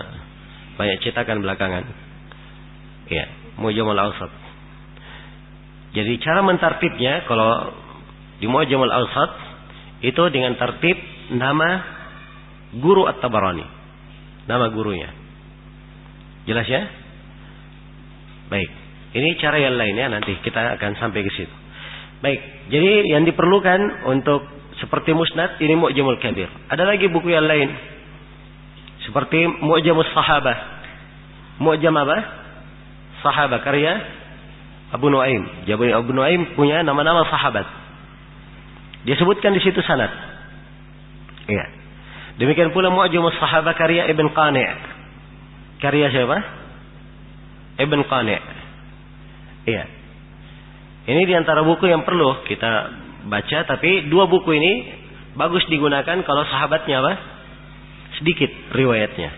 banyak cetakan belakangan. Ya, Mu'jam al-Awsat. Jadi cara mentartibnya kalau di Mu'jam al-Awsat itu dengan tertib nama guru at-Tabarani. Nama gurunya. Jelas ya? Baik. Ini cara yang lainnya, nanti kita akan sampai ke situ. Baik. Jadi yang diperlukan untuk seperti musnad ini Mu'jamul Kabir. Ada lagi buku yang lain. Seperti Mu'jamus Sahabah. Mu'jam apa? Sahabah karya Abu Nuaim. Jadi Abu Nuaim punya nama-nama sahabat. Dia sebutkan di situ sanad. Iya. Demikian pula Mu'jamus Sahabah karya Ibn Qani'. Karya siapa? Ibn Qani'. Iya. Ini diantara buku yang perlu kita baca. Tapi 2 buku ini bagus digunakan kalau sahabatnya apa? Sedikit riwayatnya.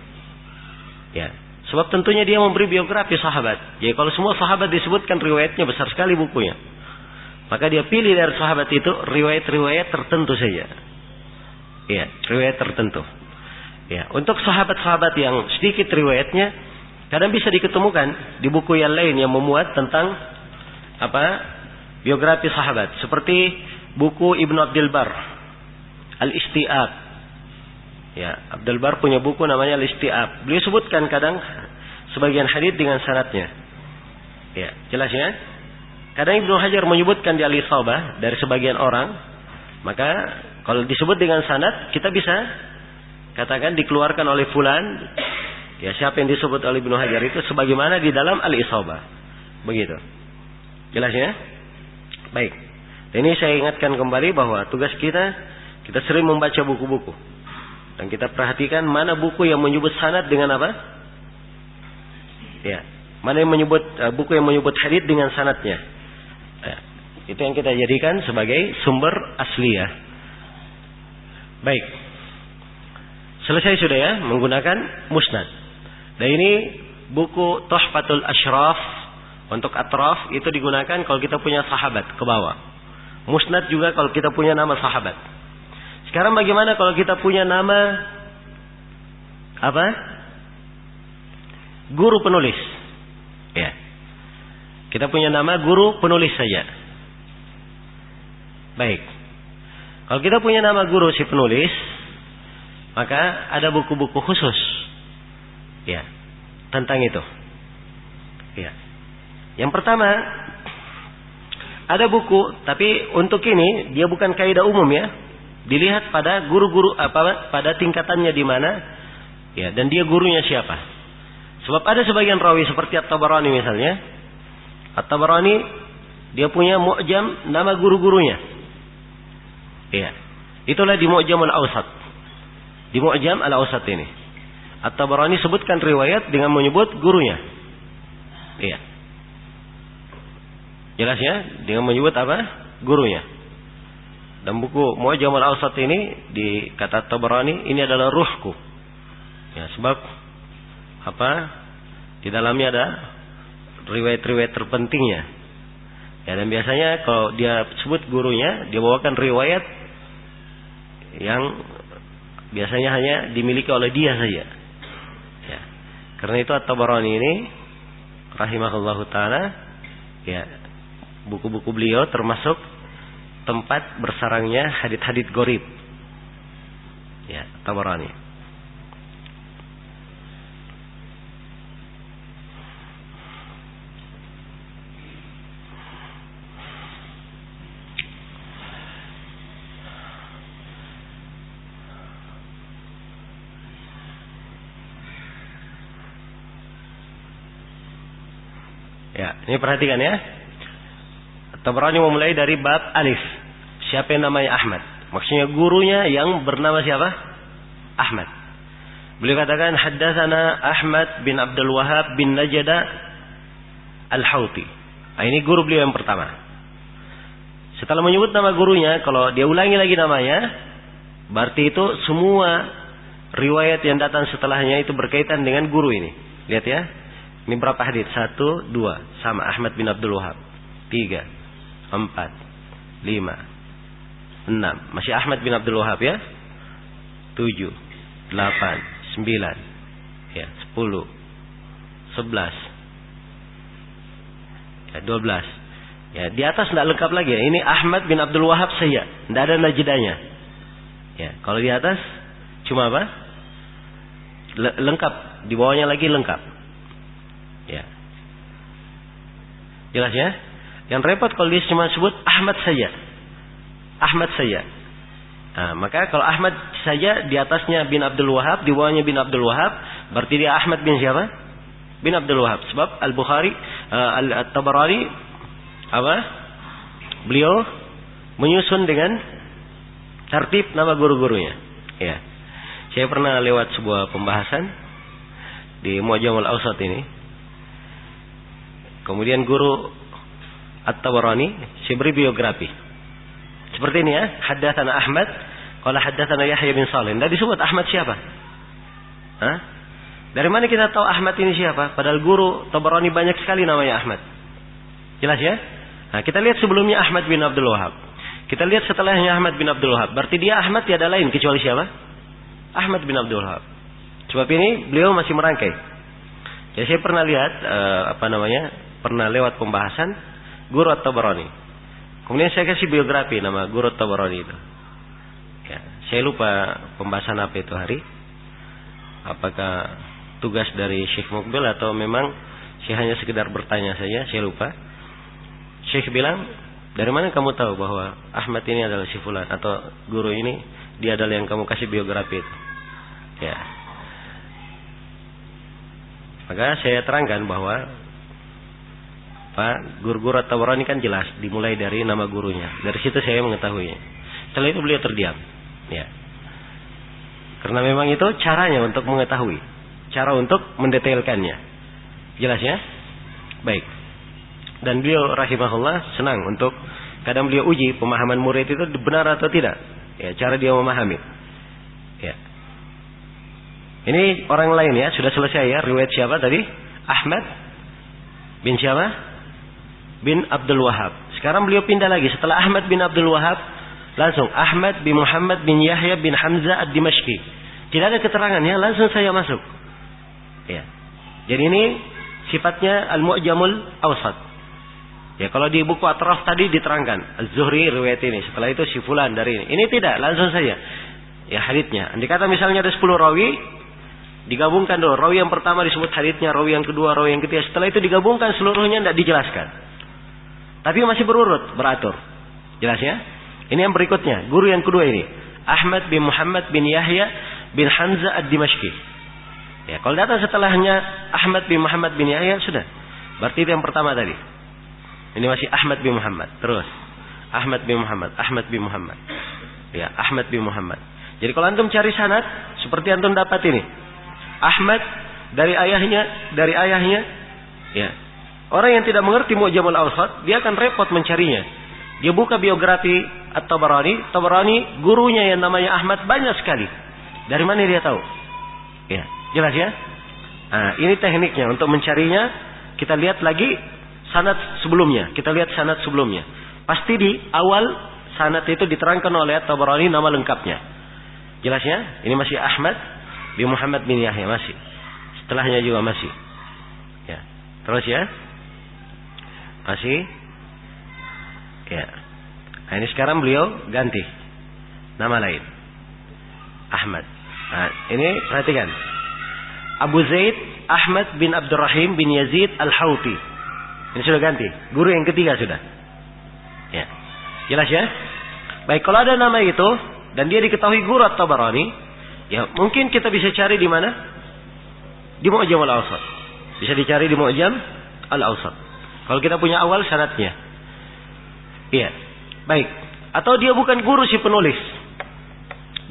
Ya. Sebab tentunya dia memberi biografi sahabat. Jadi kalau semua sahabat disebutkan riwayatnya besar sekali bukunya. Maka dia pilih dari sahabat itu riwayat-riwayat tertentu saja. Iya, riwayat tertentu. Ya, untuk sahabat-sahabat yang sedikit riwayatnya kadang bisa diketemukan di buku yang lain yang memuat tentang apa? Biografi sahabat, seperti buku Ibnu Abdul Bar, Al-Isti'ab. Ya, Abdul Bar punya buku namanya Al-Isti'ab. Beliau sebutkan kadang sebagian hadits dengan sanadnya. Ya, jelas ya? Kadang Ibnu Hajar menyebutkan di Al-Isabah dari sebagian orang, maka kalau disebut dengan sanad kita bisa katakan dikeluarkan oleh fulan. Ya, siapa yang disebut oleh Ibnu Hajar itu sebagaimana di dalam Al-Isabah. Begitu. Jelas ya? Baik. Ini saya ingatkan kembali bahwa tugas kita sering membaca buku-buku. Dan kita perhatikan mana buku yang menyebut sanad dengan apa? Ya. Mana yang menyebut buku yang menyebut hadits dengan sanadnya. Ya. Itu yang kita jadikan sebagai sumber asliyah. Baik. Selesai sudah ya menggunakan musnad. Dan ini buku Tuhfatul Ashraf untuk atraf itu digunakan kalau kita punya sahabat ke bawah. Musnad juga kalau kita punya nama sahabat. Sekarang bagaimana kalau kita punya nama apa? Guru penulis. Ya. Kita punya nama guru penulis saja. Baik. Kalau kita punya nama guru si penulis, maka ada buku-buku khusus. Ya. Tentang itu. Ya. Yang pertama, ada buku, tapi untuk ini dia bukan kaidah umum ya. Dilihat pada guru-guru pada tingkatannya di mana, ya, dan dia gurunya siapa. Sebab ada sebagian rawi seperti At-Tabarani misalnya. At-Tabarani dia punya mu'jam nama guru-gurunya. Iya. Itulah di Mu'jamul Awsat. Di Mu'jam Al-Awsat ini. At-Tabarani sebutkan riwayat dengan menyebut gurunya. Iya. Jelas ya? Dengan menyebut apa? Gurunya. Dan buku Mu'jamul Awsat ini di kata Tabarani ini adalah ruhku. Ya, sebab apa? Di dalamnya ada riwayat-riwayat terpentingnya. Ya, dan biasanya kalau dia sebut gurunya, dia bawakan riwayat yang biasanya hanya dimiliki oleh dia saja. Ya. Karena itu At-Tabarani ini rahimahullahu taala, ya, buku-buku beliau termasuk tempat bersarangnya hadits-hadits gharib. Ya, Tabarani. Ya, ini perhatikan ya. Tabarani memulai dari bab alif. Siapa yang namanya Ahmad? Maksudnya gurunya yang bernama siapa? Ahmad. Beliau katakan haddatsana Ahmad bin Abdul Wahhab bin Najda Al-Hauti. Nah, ini guru beliau yang pertama. Setelah menyebut nama gurunya, kalau dia ulangi lagi namanya, berarti itu semua riwayat yang datang setelahnya itu berkaitan dengan guru ini. Lihat ya. Ini berapa hadits? 1, 2. Sama Ahmad bin Abdul Wahhab. 3, 4, 5, 6. Masih Ahmad bin Abdul Wahhab ya. 7, 8, 9, ya, 10, 11, ya, 12. Ya, di atas tidak lengkap lagi ya. Ini Ahmad bin Abdul Wahhab saja. Tidak ada najdanya. Ya, kalau di atas cuma apa? Lengkap. Di bawahnya lagi lengkap. Ya. Jelas ya? Yang repot kalau dia cuma sebut Ahmad saja. Ahmad saja. Nah, maka kalau Ahmad saja di atasnya bin Abdul Wahhab, di bawahnya bin Abdul Wahhab, berarti dia Ahmad bin siapa? Bin Abdul Wahhab. Sebab Al-Bukhari, At-Tabarani apa? Beliau menyusun dengan tertib nama guru-gurunya. Ya. Saya pernah lewat sebuah pembahasan di Mu'jamul Awsat ini. Kemudian guru At-Tabarani saya beri biografi. Seperti ini ya, haddatsana Ahmad, qala haddatsana Yahya bin Shalih. Tidak disebut Ahmad siapa? Hah? Dari mana kita tahu Ahmad ini siapa? Padahal guru Tabarani banyak sekali namanya Ahmad. Jelas ya? Nah, kita lihat sebelumnya Ahmad bin Abdul Wahhab. Kita lihat setelahnya Ahmad bin Abdul Wahhab. Berarti dia Ahmad tiada lain kecuali siapa? Ahmad bin Abdul Wahhab. Sebab ini beliau masih merangkai. Jadi saya pernah lihat pernah lewat pembahasan guru At-Tabarani. Kemudian saya kasih biografi nama guru At-Tabarani itu. Ya, saya lupa pembahasan apa itu hari. Apakah tugas dari Syekh Mukbil atau memang saya hanya sekedar bertanya saja, saya lupa. Syekh bilang, dari mana kamu tahu bahwa Ahmad ini adalah si fulan atau guru ini dia adalah yang kamu kasih biografi itu? Ya. Maka saya terangkan bahwa guru-guru At-Tabarani kan jelas dimulai dari nama gurunya. Dari situ saya mengetahuinya. Setelah itu beliau terdiam. Ya. Karena memang itu caranya untuk mengetahui, cara untuk mendetailkannya. Jelas ya? Baik. Dan beliau rahimahullah senang untuk kadang beliau uji pemahaman murid itu benar atau tidak. Ya, cara dia memahami. Ya. Ini orang lain ya, sudah selesai ya. Riwayat siapa tadi? Ahmad bin siapa? Bin Abdul Wahhab. Sekarang beliau pindah lagi. Setelah Ahmad bin Abdul Wahhab, langsung Ahmad bin Muhammad bin Yahya bin Hamzah Ad-Dimashqi. Tidak ada keterangan ya, langsung saya masuk. Ya. Jadi ini sifatnya Al-Mu'jamul Awsat. Ya, kalau di buku Atraf tadi diterangkan Az-Zuhri riwayat ini, setelah itu si fulan dari ini. Ini tidak, langsung saja. Ya, haditsnya. Andai kata misalnya ada 10 rawi, digabungkan dulu. Rawi yang pertama disebut haditsnya, rawi yang kedua, rawi yang ketiga. Setelah itu digabungkan seluruhnya tidak dijelaskan. Tapi masih berurut, beratur. Jelas ya? Ini yang berikutnya, guru yang kedua ini, Ahmad bin Muhammad bin Yahya bin Hamzah Ad-Dimashqi. Ya, kalau datang setelahnya Ahmad bin Muhammad bin Yahya sudah. Berarti itu yang pertama tadi. Ini masih Ahmad bin Muhammad. Terus Ahmad bin Muhammad, Ahmad bin Muhammad. Ya, Ahmad bin Muhammad. Jadi kalau antum cari sanad seperti antum dapat ini. Ahmad dari ayahnya. Ya. Orang yang tidak mengerti Mu'jamul Awsat, dia akan repot mencarinya. Dia buka biografi At-Tabarani, Tabarani gurunya yang namanya Ahmad banyak sekali. Dari mana dia tahu? Ya, jelas ya? Nah, ini tekniknya untuk mencarinya. Kita lihat lagi sanad sebelumnya. Pasti di awal sanad itu diterangkan oleh At-Tabarani nama lengkapnya. Jelas ya? Ini masih Ahmad bin Muhammad bin Yahya masih. Setelahnya juga masih. Ya. Terus ya? Masih. Ya. Nah, ini sekarang beliau ganti nama lain. Ahmad. Nah, ini perhatikan. Abu Zaid Ahmad bin Abdurrahim bin Yazid Al-Hauti. Ini sudah ganti. Guru yang ketiga sudah. Ya. Jelas ya? Baik, kalau ada nama itu dan dia diketahui guru At-Tabarani, ya mungkin kita bisa cari di mana? Di Mu'jam Al-Awsat. Bisa dicari di Mu'jam Al-Awsat. Kalau kita punya awal sanadnya. Iya. Baik. Atau dia bukan guru si penulis.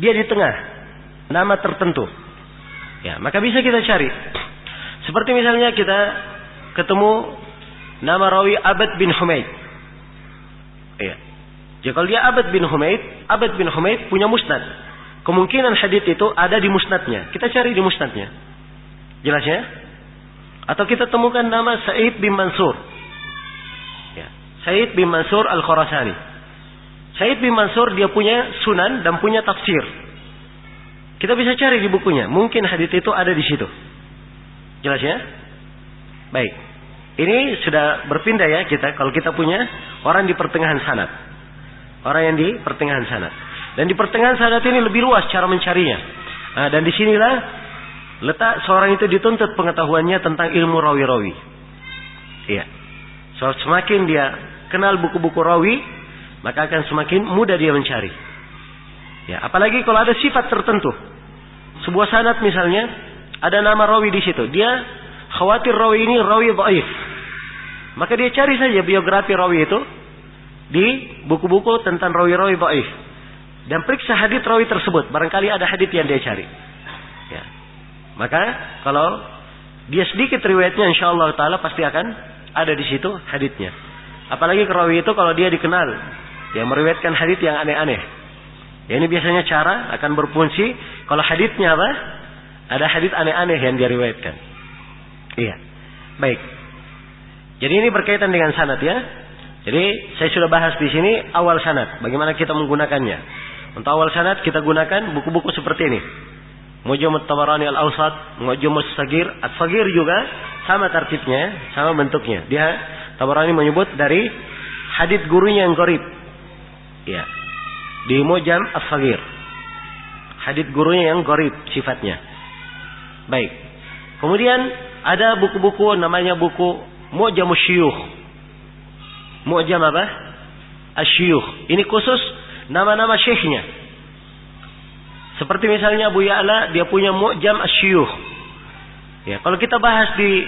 Dia di tengah. Nama tertentu. Ya, maka bisa kita cari. Seperti misalnya kita ketemu nama rawi Abad bin Humaid. Iya. Jadi kalau dia Abad bin Humaid punya musnad. Kemungkinan hadits itu ada di musnadnya. Kita cari di musnadnya. Jelas ya? Atau kita temukan nama Sa'id bin Mansur. Ya. Sa'id bin Mansur Al-Khurasani. Sa'id bin Mansur dia punya sunan dan punya tafsir. Kita bisa cari di bukunya. Mungkin hadits itu ada di situ. Jelas ya? Baik. Ini sudah berpindah ya kita. Kalau kita punya orang di pertengahan sanad. Orang yang di pertengahan sanad. Dan di pertengahan sanad ini lebih luas cara mencarinya. Nah, dan disinilah letak seorang itu dituntut pengetahuannya tentang ilmu rawi-rawi. Iya. So, semakin dia kenal buku-buku rawi, maka akan semakin mudah dia mencari. Ya, apalagi kalau ada sifat tertentu. Sebuah sanad misalnya, ada nama rawi di situ. Dia khawatir rawi ini rawi dhaif. Maka dia cari saja biografi rawi itu di buku-buku tentang rawi-rawi dhaif. Dan periksa hadits rawi tersebut. Barangkali ada hadits yang dia cari. Ya. Maka kalau dia sedikit riwayatnya, insyaallah taala pasti akan ada di situ haditsnya. Apalagi rawi itu kalau dia dikenal, dia meriwayatkan hadits yang aneh-aneh. Ya, ini biasanya cara akan berfungsi kalau haditsnya apa? Ada hadits aneh-aneh yang dia riwayatkan. Iya. Baik. Jadi ini berkaitan dengan sanad ya. Jadi saya sudah bahas di sini awal sanad, bagaimana kita menggunakannya. Untuk awal sanad kita gunakan buku-buku seperti ini. Mu'jam At-Tabarani Al-Awsat, Mu'jam As-Saghir. As-Saghir juga sama tertibnya, sama bentuknya. Dia Tabarani menyebut dari hadits gurunya yang gharib. Ya. Di Mu'jam As-Saghir. Hadits gurunya yang gharib sifatnya. Baik. Kemudian ada buku-buku namanya buku Mu'jam Asy-Syuyukh. Mu'jam apa? Asy-Syuyukh. Ini khusus nama-nama syekhnya. Seperti misalnya Abu Ya'la, dia punya Mu'jam Asy-Syuyukh. Ya, kalau kita bahas di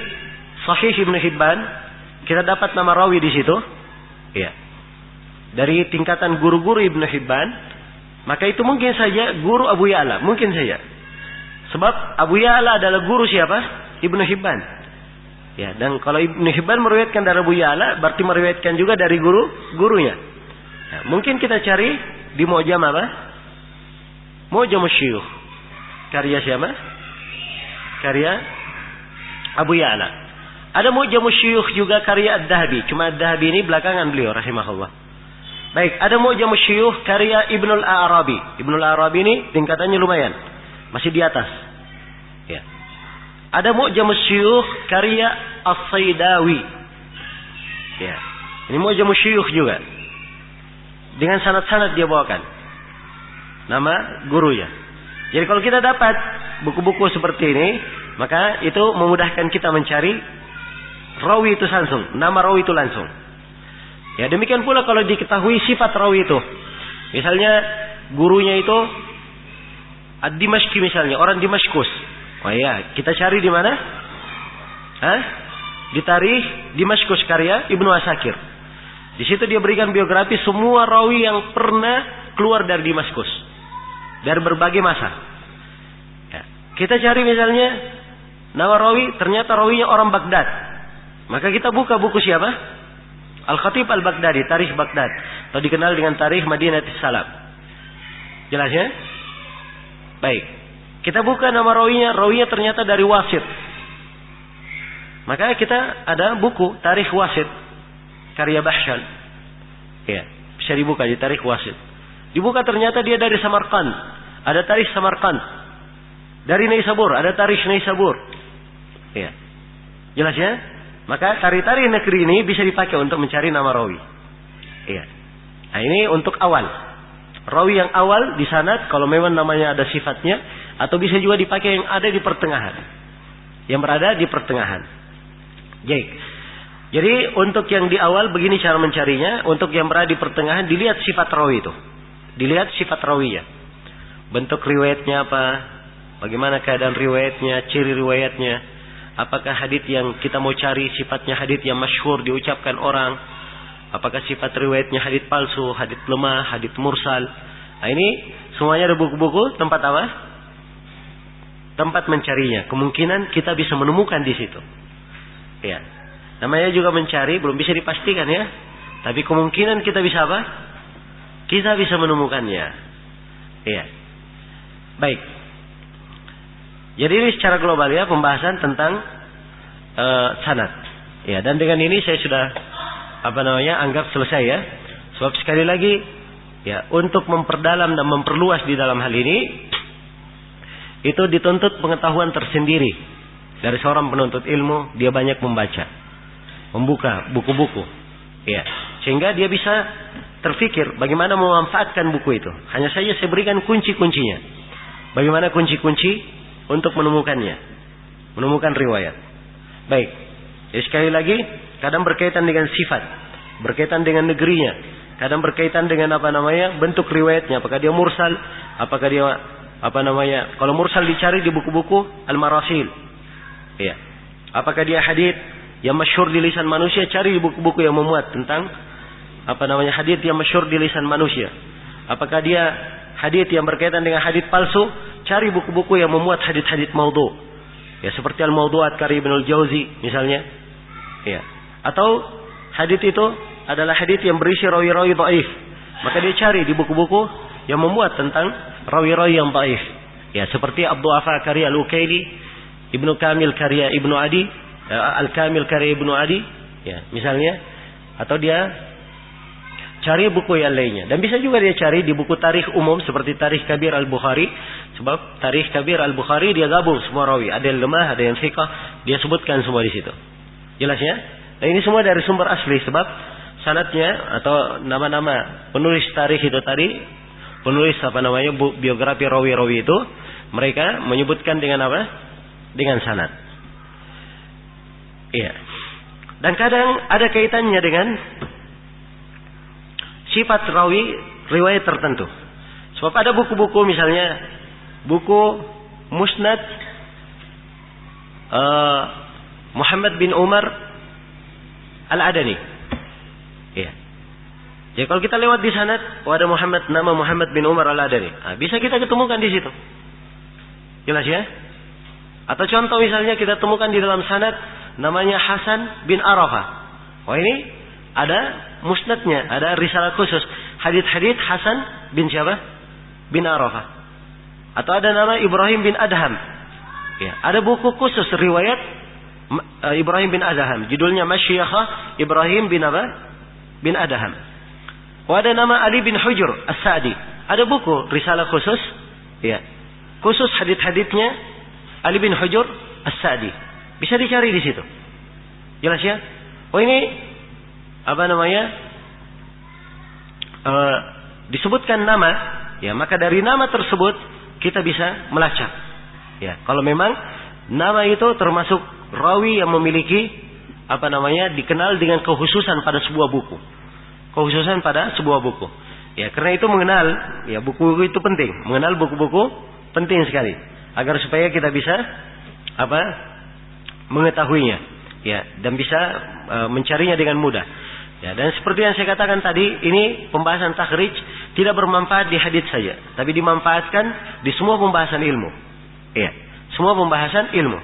Sahih Ibnu Hibban, kita dapat nama rawi di situ. Ya. Dari tingkatan guru-guru Ibnu Hibban, maka itu mungkin saja guru Abu Ya'la, mungkin saja. Sebab Abu Ya'la adalah guru siapa? Ibnu Hibban. Ya, dan kalau Ibnu Hibban meriwayatkan dari Abu Ya'la, berarti meriwayatkan juga dari gurunya. Ya, mungkin kita cari di Mu'jam apa? Mu'jam Asy-Syuyukh. Karya siapa? Karya Abu Ya'la. Ada Mu'jam Asy-Syuyukh juga karya Ad-Dhahabi. Cuma Ad-Dhahabi ini belakangan beliau rahimahullah. Baik, ada Mu'jam Asy-Syuyukh karya Ibnul Arabi. Ibnul Arabi ini tingkatannya lumayan. Masih di atas. Ya. Ada Mu'jam Asy-Syuyukh karya As-Saidawi. Ya. Ini Mu'jam Asy-Syuyukh juga. Dengan sanad-sanad dia bawakan. Nama gurunya. Jadi kalau kita dapat buku-buku seperti ini, maka itu memudahkan kita mencari rawi itu langsung, nama rawi itu langsung. Ya, demikian pula kalau diketahui sifat rawi itu. Misalnya gurunya itu Ad-Dimashqi misalnya, orang Damaskus. Oh iya, kita cari di mana? Di Tarikh Damaskus karya Ibnu Asakir. Di situ dia berikan biografi semua rawi yang pernah keluar dari Damaskus, dari berbagai masa. Ya. Kita cari misalnya nama rawi, ternyata rawinya orang Baghdad. Maka kita buka buku siapa? Al-Khatib Al-Baghdadi, Tarikh Baghdad, atau dikenal dengan Tarikh Madinatis Salam. Jelas ya? Baik. Kita buka nama rawinya ternyata dari Wasit. Maka kita ada buku Tarikh Wasit, karya Bahshan. Ya, bisa dibuka di Tarikh Wasit. Dibuka ternyata dia dari Samarkand. Ada Tarikh Samarkand. Dari Naisabur, ada Tarikh Naisabur. Ya. Jelas ya? Maka tarikh-tarikh negeri ini bisa dipakai untuk mencari nama rawi. Iya. Nah, ini untuk awal. Rawi yang awal di sanad kalau memang namanya ada sifatnya, atau bisa juga dipakai yang ada di pertengahan. Yang berada di pertengahan. Jadi untuk yang di awal begini cara mencarinya, untuk yang berada di pertengahan dilihat sifat rawi itu. Dilihat sifat rawinya. Bentuk riwayatnya apa? Bagaimana keadaan riwayatnya, ciri riwayatnya. Apakah hadits yang kita mau cari sifatnya hadits yang masyhur diucapkan orang? Apakah sifat riwayatnya hadits palsu, hadits lemah, hadits mursal? Nah, ini semuanya ada buku-buku tempat apa? Tempat mencarinya. Kemungkinan kita bisa menemukan di situ. Ya. Namanya juga mencari, belum bisa dipastikan ya. Tapi kemungkinan kita bisa apa? Kita bisa menemukannya. Ya. Baik. Jadi ini secara global ya pembahasan tentang sanad. Ya, dan dengan ini saya sudah anggap selesai ya. Sebab sekali lagi ya, untuk memperdalam dan memperluas di dalam hal ini itu dituntut pengetahuan tersendiri dari seorang penuntut ilmu. Dia banyak membaca, membuka buku-buku. Ya, sehingga dia bisa terfikir bagaimana memanfaatkan buku itu. Hanya saja saya berikan kunci-kuncinya. Bagaimana kunci-kunci untuk menemukannya, menemukan riwayat. Baik. Jadi sekali lagi, kadang berkaitan dengan sifat, berkaitan dengan negerinya, kadang berkaitan dengan bentuk riwayatnya. Apakah dia mursal? Apakah dia kalau mursal dicari di buku-buku Al-Marasil. Ya. Apakah dia hadits yang masyhur di lisan manusia? Cari di buku-buku yang memuat tentang hadits yang masyhur di lisan manusia. Apakah dia hadits yang berkaitan dengan hadits palsu? Cari buku-buku yang memuat hadits-hadits maudhu. Ya, seperti Al-Mawdu'at karya Ibnul Jauzi misalnya. Ya. Atau hadits itu adalah hadits yang berisi rawi-rawi dhaif. Maka dia cari di buku-buku yang memuat tentang rawi-rawi yang dhaif. Ya, seperti Ad-Du'afa karya Al-Ukaili, Ibnu Kamil karya Ibnu Adi, Al-Kamil karya Ibnu Adi, ya, misalnya. Atau dia cari buku yang lainnya. Dan bisa juga dia cari di buku tarikh umum seperti Tarikh Kabir Al-Bukhari. Sebab Tarikh Kabir Al-Bukhari dia gabung semua rawi. Ada yang lemah, ada yang thiqah. Dia sebutkan semua di situ. Jelas ya? Nah, ini semua dari sumber asli. Sebab sanadnya atau nama-nama penulis tarikh itu tadi, penulis biografi rawi-rawi itu, mereka menyebutkan dengan apa? Dengan sanad. Iya. Dan kadang ada kaitannya dengan sifat rawi riwayat tertentu. Sebab ada buku-buku misalnya buku Musnad Muhammad bin Umar Al-Adani. Ya. Jadi kalau kita lewat di sanad, ada nama Muhammad bin Umar Al-Adani. Nah, bisa kita ketemukan di situ. Jelas ya? Atau contoh misalnya kita temukan di dalam sanad namanya Hasan bin Arafah. Oh, ini ada musnadnya, ada risalah khusus hadits-hadits Hasan bin siapa? Bin Arafah. Atau ada nama Ibrahim bin Adham. Ya, ada buku khusus riwayat Ibrahim bin Adham, judulnya Masyikhah Ibrahim bin apa? Bin Adham. Oh, ada nama Ali bin Hujr As-Sa'di. Ada buku risalah khusus, ya, khusus hadits-haditsnya Ali bin Hujr As-Sa'di. Bisa dicari di situ. Jelas ya? Oh, ini disebutkan nama, ya, maka dari nama tersebut kita bisa melacak. Ya, kalau memang nama itu termasuk rawi yang memiliki dikenal dengan kekhususan pada sebuah buku. Kekhususan pada sebuah buku. Ya, karena itu mengenal ya buku-buku itu penting. Mengenal buku-buku penting sekali agar supaya kita bisa mengetahuinya, ya, dan bisa mencarinya dengan mudah. Ya, dan seperti yang saya katakan tadi, ini pembahasan takhrij tidak bermanfaat di hadits saja, tapi dimanfaatkan di semua pembahasan ilmu. Ya, semua pembahasan ilmu.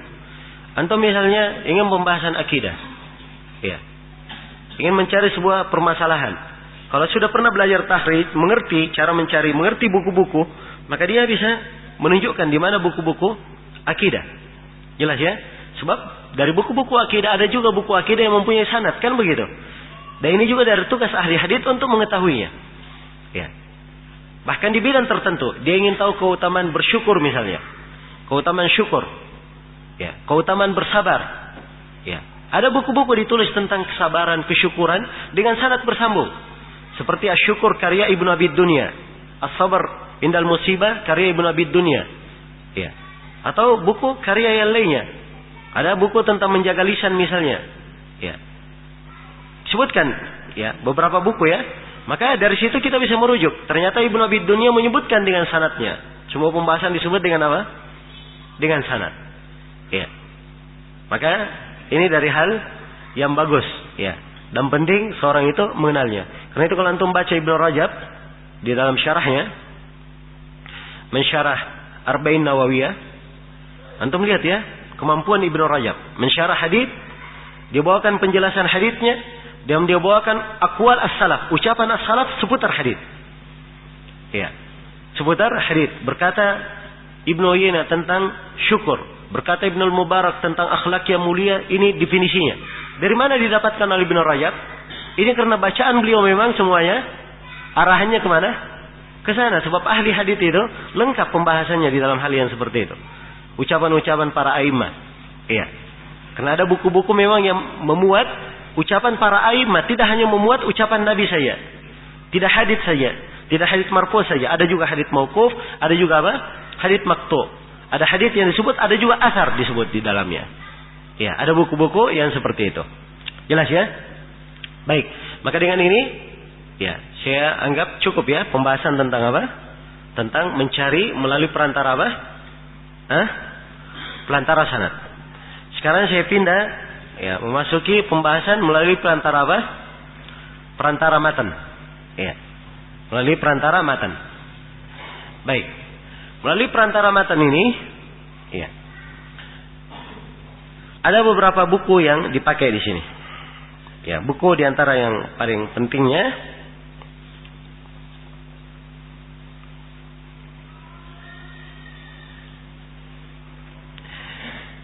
Antum misalnya ingin pembahasan akidah, ya, ingin mencari sebuah permasalahan. Kalau sudah pernah belajar takhrij, mengerti cara mencari, mengerti buku-buku, maka dia bisa menunjukkan di mana buku-buku akidah. Jelas ya? Sebab dari buku-buku akidah ada juga buku akidah yang mempunyai sanad, kan begitu? Dan ini juga dari tugas ahli hadits untuk mengetahuinya. Ya. Bahkan di bidang tertentu, dia ingin tahu keutamaan bersyukur misalnya, keutamaan syukur, ya, keutamaan bersabar. Ya. Ada buku-buku ditulis tentang kesabaran, kesyukuran dengan sanad bersambung. Seperti Asy-Syukur karya Ibnu Abi Dunya, As-Sabr Indal Musibah karya Ibnu Abi Dunya. Ya. Atau buku karya yang lainnya. Ada buku tentang menjaga lisan misalnya. Ya. Sebutkan ya beberapa buku ya. Maka dari situ kita bisa merujuk. Ternyata Ibnu Abi Dunya menyebutkan dengan sanadnya. Semua pembahasan disebut dengan apa? Dengan sanad. Ya. Maka ini dari hal yang bagus ya. Dan penting seorang itu mengenalnya. Karena itu kalau antum baca Ibnu Rajab di dalam syarahnya, mensyarah Arba'in Nawawiyah, antum lihat ya kemampuan Ibnu Rajab mensyarah hadits. Dia bawakan penjelasan haditsnya dan dia bawakan aqwal as-salaf, ucapan as-salaf seputar hadits. Ya, seputar hadits. Berkata Ibnu Uyainah tentang syukur, berkata Ibnu Mubarak tentang akhlak yang mulia. Ini definisinya. Dari mana didapatkan oleh Ibnu Rajab? Ini karena bacaan beliau memang semuanya arahannya kemana? Ke sana. Sebab ahli hadits itu lengkap pembahasannya di dalam hal yang seperti itu. Ucapan-ucapan para a'immah. Iya. Karena ada buku-buku memang yang memuat ucapan para a'immah. Tidak hanya memuat ucapan Nabi saja. Tidak hadits saja. Tidak hadits marfu saja. Ada juga hadits mauquf. Ada juga apa? Hadits maqtu'. Ada hadits yang disebut. Ada juga asar disebut di dalamnya. Ya, ada buku-buku yang seperti itu. Jelas ya? Baik. Maka dengan ini, ya, saya anggap cukup ya pembahasan tentang apa? Tentang mencari melalui perantara apa? Perantara sanad. Sekarang saya pindah, ya, memasuki pembahasan melalui perantara apa? Perantara matan. Ya, melalui perantara matan. Baik. Melalui perantara matan ini, ya. Ada beberapa buku yang dipakai di sini. Ya, buku diantara yang paling pentingnya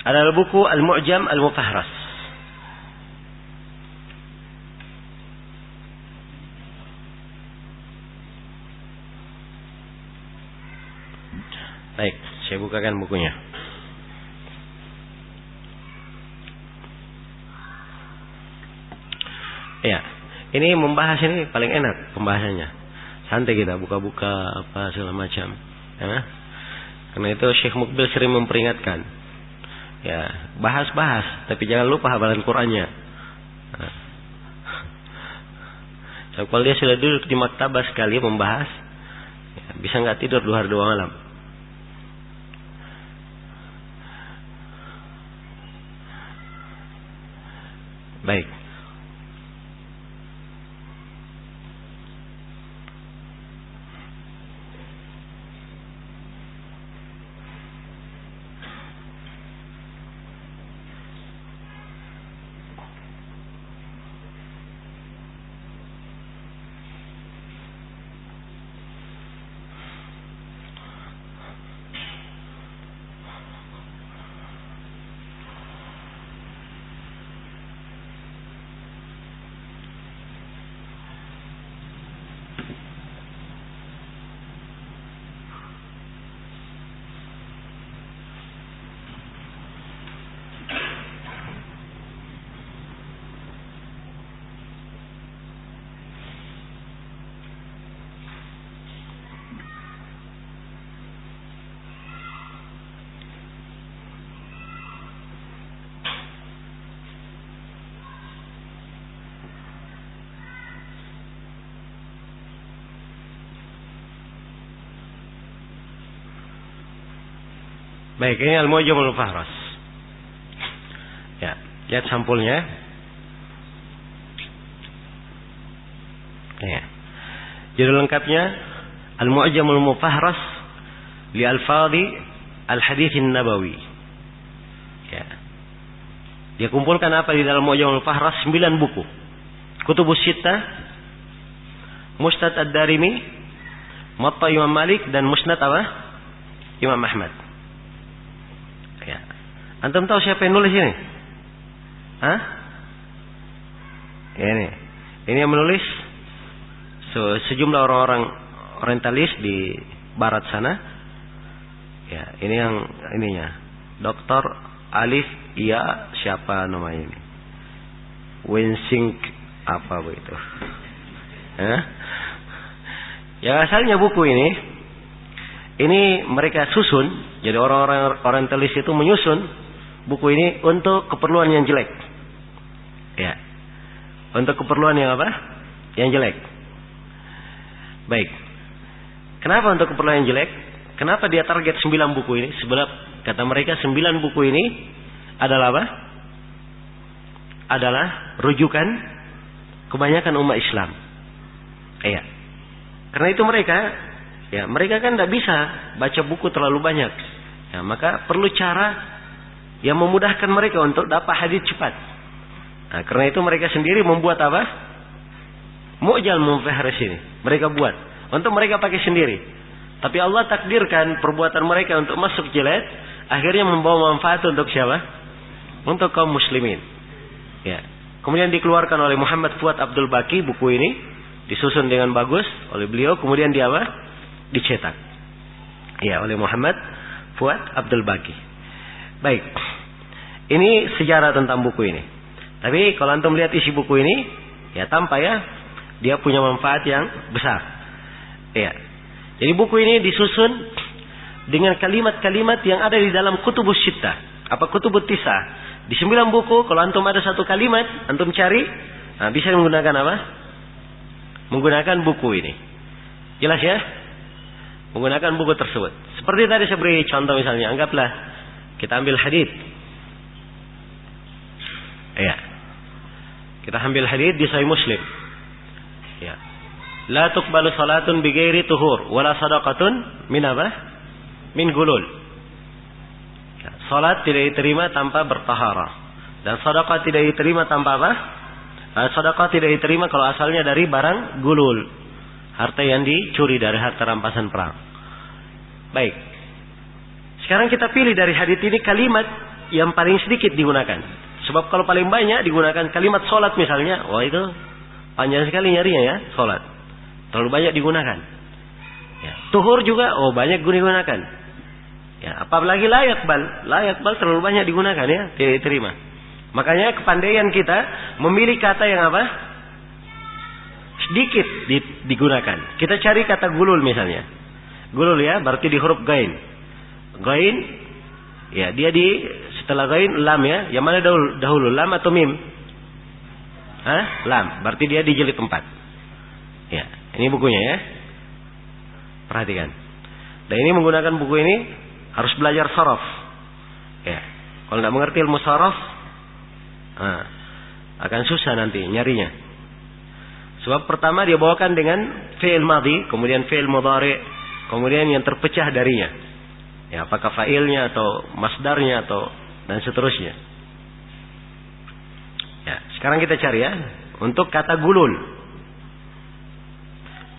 adalah buku Al-Mu'jam Al-Mufahras. Baik, saya bukakan bukunya. Ya, ini membahas ini paling enak pembahasannya. Santai kita buka-buka apa segala macam. Ya. Karena itu Syekh Mukbil sering memperingatkan. Ya, bahas-bahas, tapi jangan lupa hafalan Qur'annya. Nah. So, kalau dia sudah duduk di maktabah sekali membahas, ya, bisa nggak tidur 2 hari 2 malam. Baik. Baik, ini Al-Mu'jam Al-Mufahras. Ya, lihat sampulnya. Ya. Judul lengkapnya Al-Mu'jamul Mufahras li Alfadhi Al-Haditsin Nabawi. Ya. Dia kumpulkan apa di dalam Mu'jamul Mufahras? 9 buku. Kutubus Sittah, Musnad Ad-Darimi, Muwatta Imam Malik, dan Musnad apa? Imam Ahmad. Ya. Antum tahu siapa yang nulis ini? Hah? Ini yang menulis sejumlah orang-orang orientalis di barat sana. Ya, ini yang ininya. Dr. Alif Iya siapa namanya ini? Wensing apa begitu? Ya, asalnya buku ini mereka susun. Jadi orang-orang orientalis itu menyusun buku ini untuk keperluan yang jelek. Ya. Untuk keperluan yang apa? Yang jelek. Baik. Kenapa untuk keperluan yang jelek? Kenapa dia target 9 buku ini? Sebab kata mereka 9 buku ini adalah apa? Adalah rujukan kebanyakan umat Islam. Iya. Karena itu mereka kan tidak bisa baca buku terlalu banyak. Ya, maka perlu cara yang memudahkan mereka untuk dapat hadis cepat. Nah, karena itu mereka sendiri membuat apa? Mu'jamul Mufahras ini. Mereka buat untuk mereka pakai sendiri. Tapi Allah takdirkan perbuatan mereka untuk masuk jilid, akhirnya membawa manfaat untuk siapa? Untuk kaum muslimin. Ya. Kemudian dikeluarkan oleh Muhammad Fuad Abdul Baqi buku ini, disusun dengan bagus oleh beliau, kemudian dia apa? Dicetak. Ya, oleh Muhammad Fuad Abdul Baqi. Baik. Ini sejarah tentang buku ini. Tapi kalau antum lihat isi buku ini, ya tampak ya dia punya manfaat yang besar. Ya. Jadi buku ini disusun dengan kalimat-kalimat yang ada di dalam Kutubus Sittah. Apa Kutubut Tis'ah? Di 9 buku, kalau antum ada satu kalimat, antum cari, nah bisa menggunakan apa? Menggunakan buku ini. Jelas ya? Menggunakan buku tersebut. Seperti tadi saya beri contoh misalnya, anggaplah kita ambil hadits. Ya. Kita ambil hadits di Sahih Muslim. Ya. La tuqbalu salatun bighairi tuhur wala sadaqatun min apa? Min gulul. Ya, salat tidak diterima tanpa bertaharah dan sedekah tidak diterima tanpa apa? Sedekah tidak diterima kalau asalnya dari barang gulul, harta yang dicuri dari harta rampasan perang. Baik. Sekarang kita pilih dari hadits ini kalimat yang paling sedikit digunakan. Sebab kalau paling banyak digunakan kalimat salat misalnya, wah itu panjang sekali nyarinya ya, salat. Terlalu banyak digunakan. Ya. Tuhur juga, banyak digunakan. Ya, apalagi layak bal terlalu banyak digunakan ya, tidak diterima. Makanya kepandaian kita memilih kata yang apa? Sedikit digunakan. Kita cari kata gulul misalnya. Gulul ya, berarti di huruf gain. Gain, ya dia setelah gain lam ya. Yang mana dahulu lam atau mim? Lam. Berarti dia dijilid 4. Ya, ini bukunya ya. Perhatikan. Dan ini menggunakan buku ini harus belajar sharaf. Ya. Kalau tidak mengerti ilmu sharaf, akan susah nanti nyarinya. Sebab pertama dia bawakan dengan fi'il madhi, kemudian fi'il mudhari, kemudian yang terpecah darinya. Ya, apakah fa'ilnya atau masdarnya atau dan seterusnya. Ya, sekarang kita cari ya untuk kata gulul.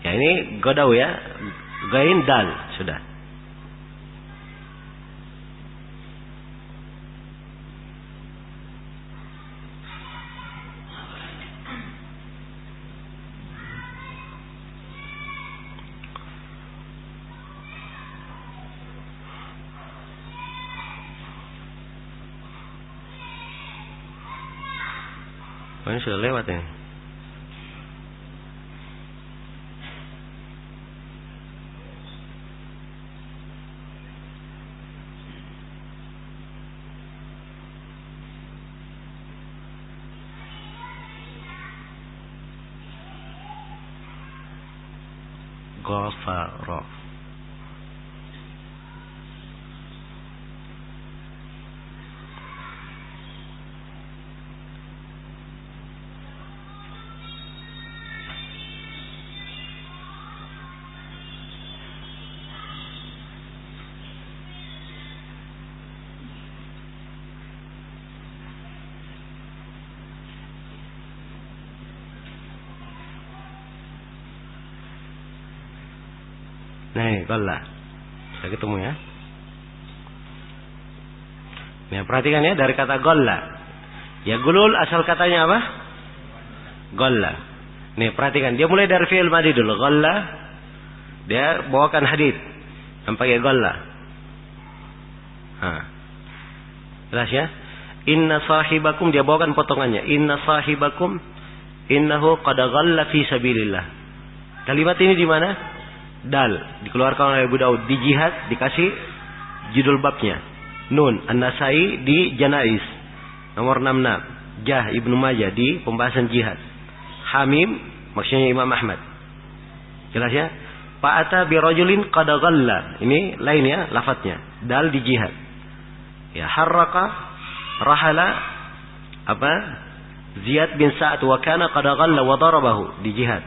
Ya, ini godau ya. Gain dal sudah. Ini sudah lewat ya. Ghafara. Nah, golla. Sudah ketemu ya. Nah, perhatikan ya dari kata golla. Ya, gulul asal katanya apa? Golla. Nih, perhatikan. Dia mulai dari fi'il madhi dulu. Golla. Dia bawakan hadith. Yang pakai golla. Jelas ya? Inna sahibakum. Dia bawakan potongannya. Inna sahibakum. Innahu qad ghalla fi sabilillah. Kalimat ini di mana? Dal. Dikeluarkan oleh Abu Daud. Di jihad. Dikasih judul babnya. Nun. An-Nasai di Janais. Nomor 66. Jah Ibnu Majah di pembahasan jihad. Hamim. Maksudnya Imam Ahmad. Jelas ya? Fa'ata bi rajulin qad ghalla. Ini lain ya lafadznya. Dal di jihad. Ya, harraka rahala apa? Ziyad bin Sa'ad wa kana qad ghalla wa darabahu di jihad.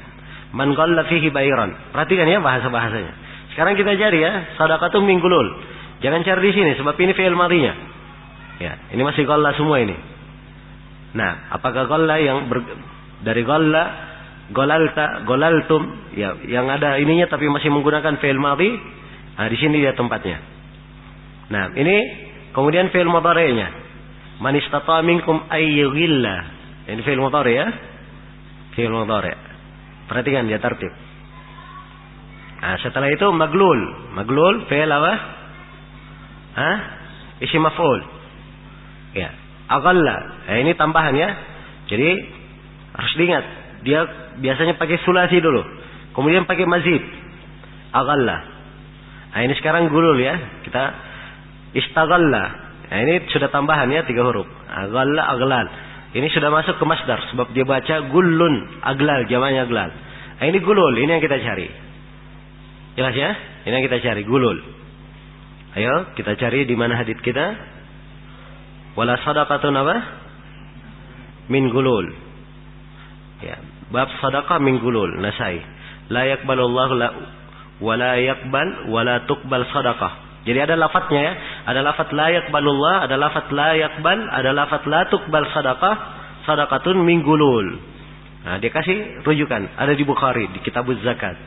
Man ghalla fihi bairan. Perhatikan ya bahasa-bahasanya. Sekarang kita cari ya, sadaqatun min gulul. Jangan cari di sini sebab ini fi'il madhinya. Ya, ini masih ghalla semua ini. Nah, apakah ghalla yang dari ghalla, ghalalta, ghalaltum, ya, yang ada ininya tapi masih menggunakan fi'il madhi? Nah, di sini dia tempatnya. Nah, ini kemudian fi'il mudhari'nya. Man istata'a minkum ay yughilla. Ini fi'il mudhari' ya. Fi'il mudhari'. Perhatikan dia tertib. Nah, setelah itu maglul. Maglul fi'il apa? Isim maf'ul. Ya. Aghalla. Nah, ini tambahan ya. Jadi harus diingat. Dia biasanya pakai sulasi dulu. Kemudian pakai mazid. Aghalla. Nah, ini sekarang gulul ya. Kita istaghalla. Nah, ini sudah tambahan ya 3 huruf. Aghalla, aghlal. Ini sudah masuk ke masdar sebab dia baca gullun, aglal, jamaknya aglal. Nah, ini gulul, ini yang kita cari. Jelas ya? Ini yang kita cari, gulul. Ayo, kita cari di mana hadits kita. Wala sadaqatun apa? Min gulul. Ya, bab sadaqah min gulul, Nasai. La yaqbalullahu la wa la yaqbal wa la tuqbal sadaqah. Jadi ada lafadznya ya. Ada lafadz la yaqbalullah, ada lafadz la yaqbal, ada lafadz la tuqbal sadaqah, sadaqatun min gulul. Nah, dia kasih rujukan. Ada di Bukhari, di Kitabuz Zakat.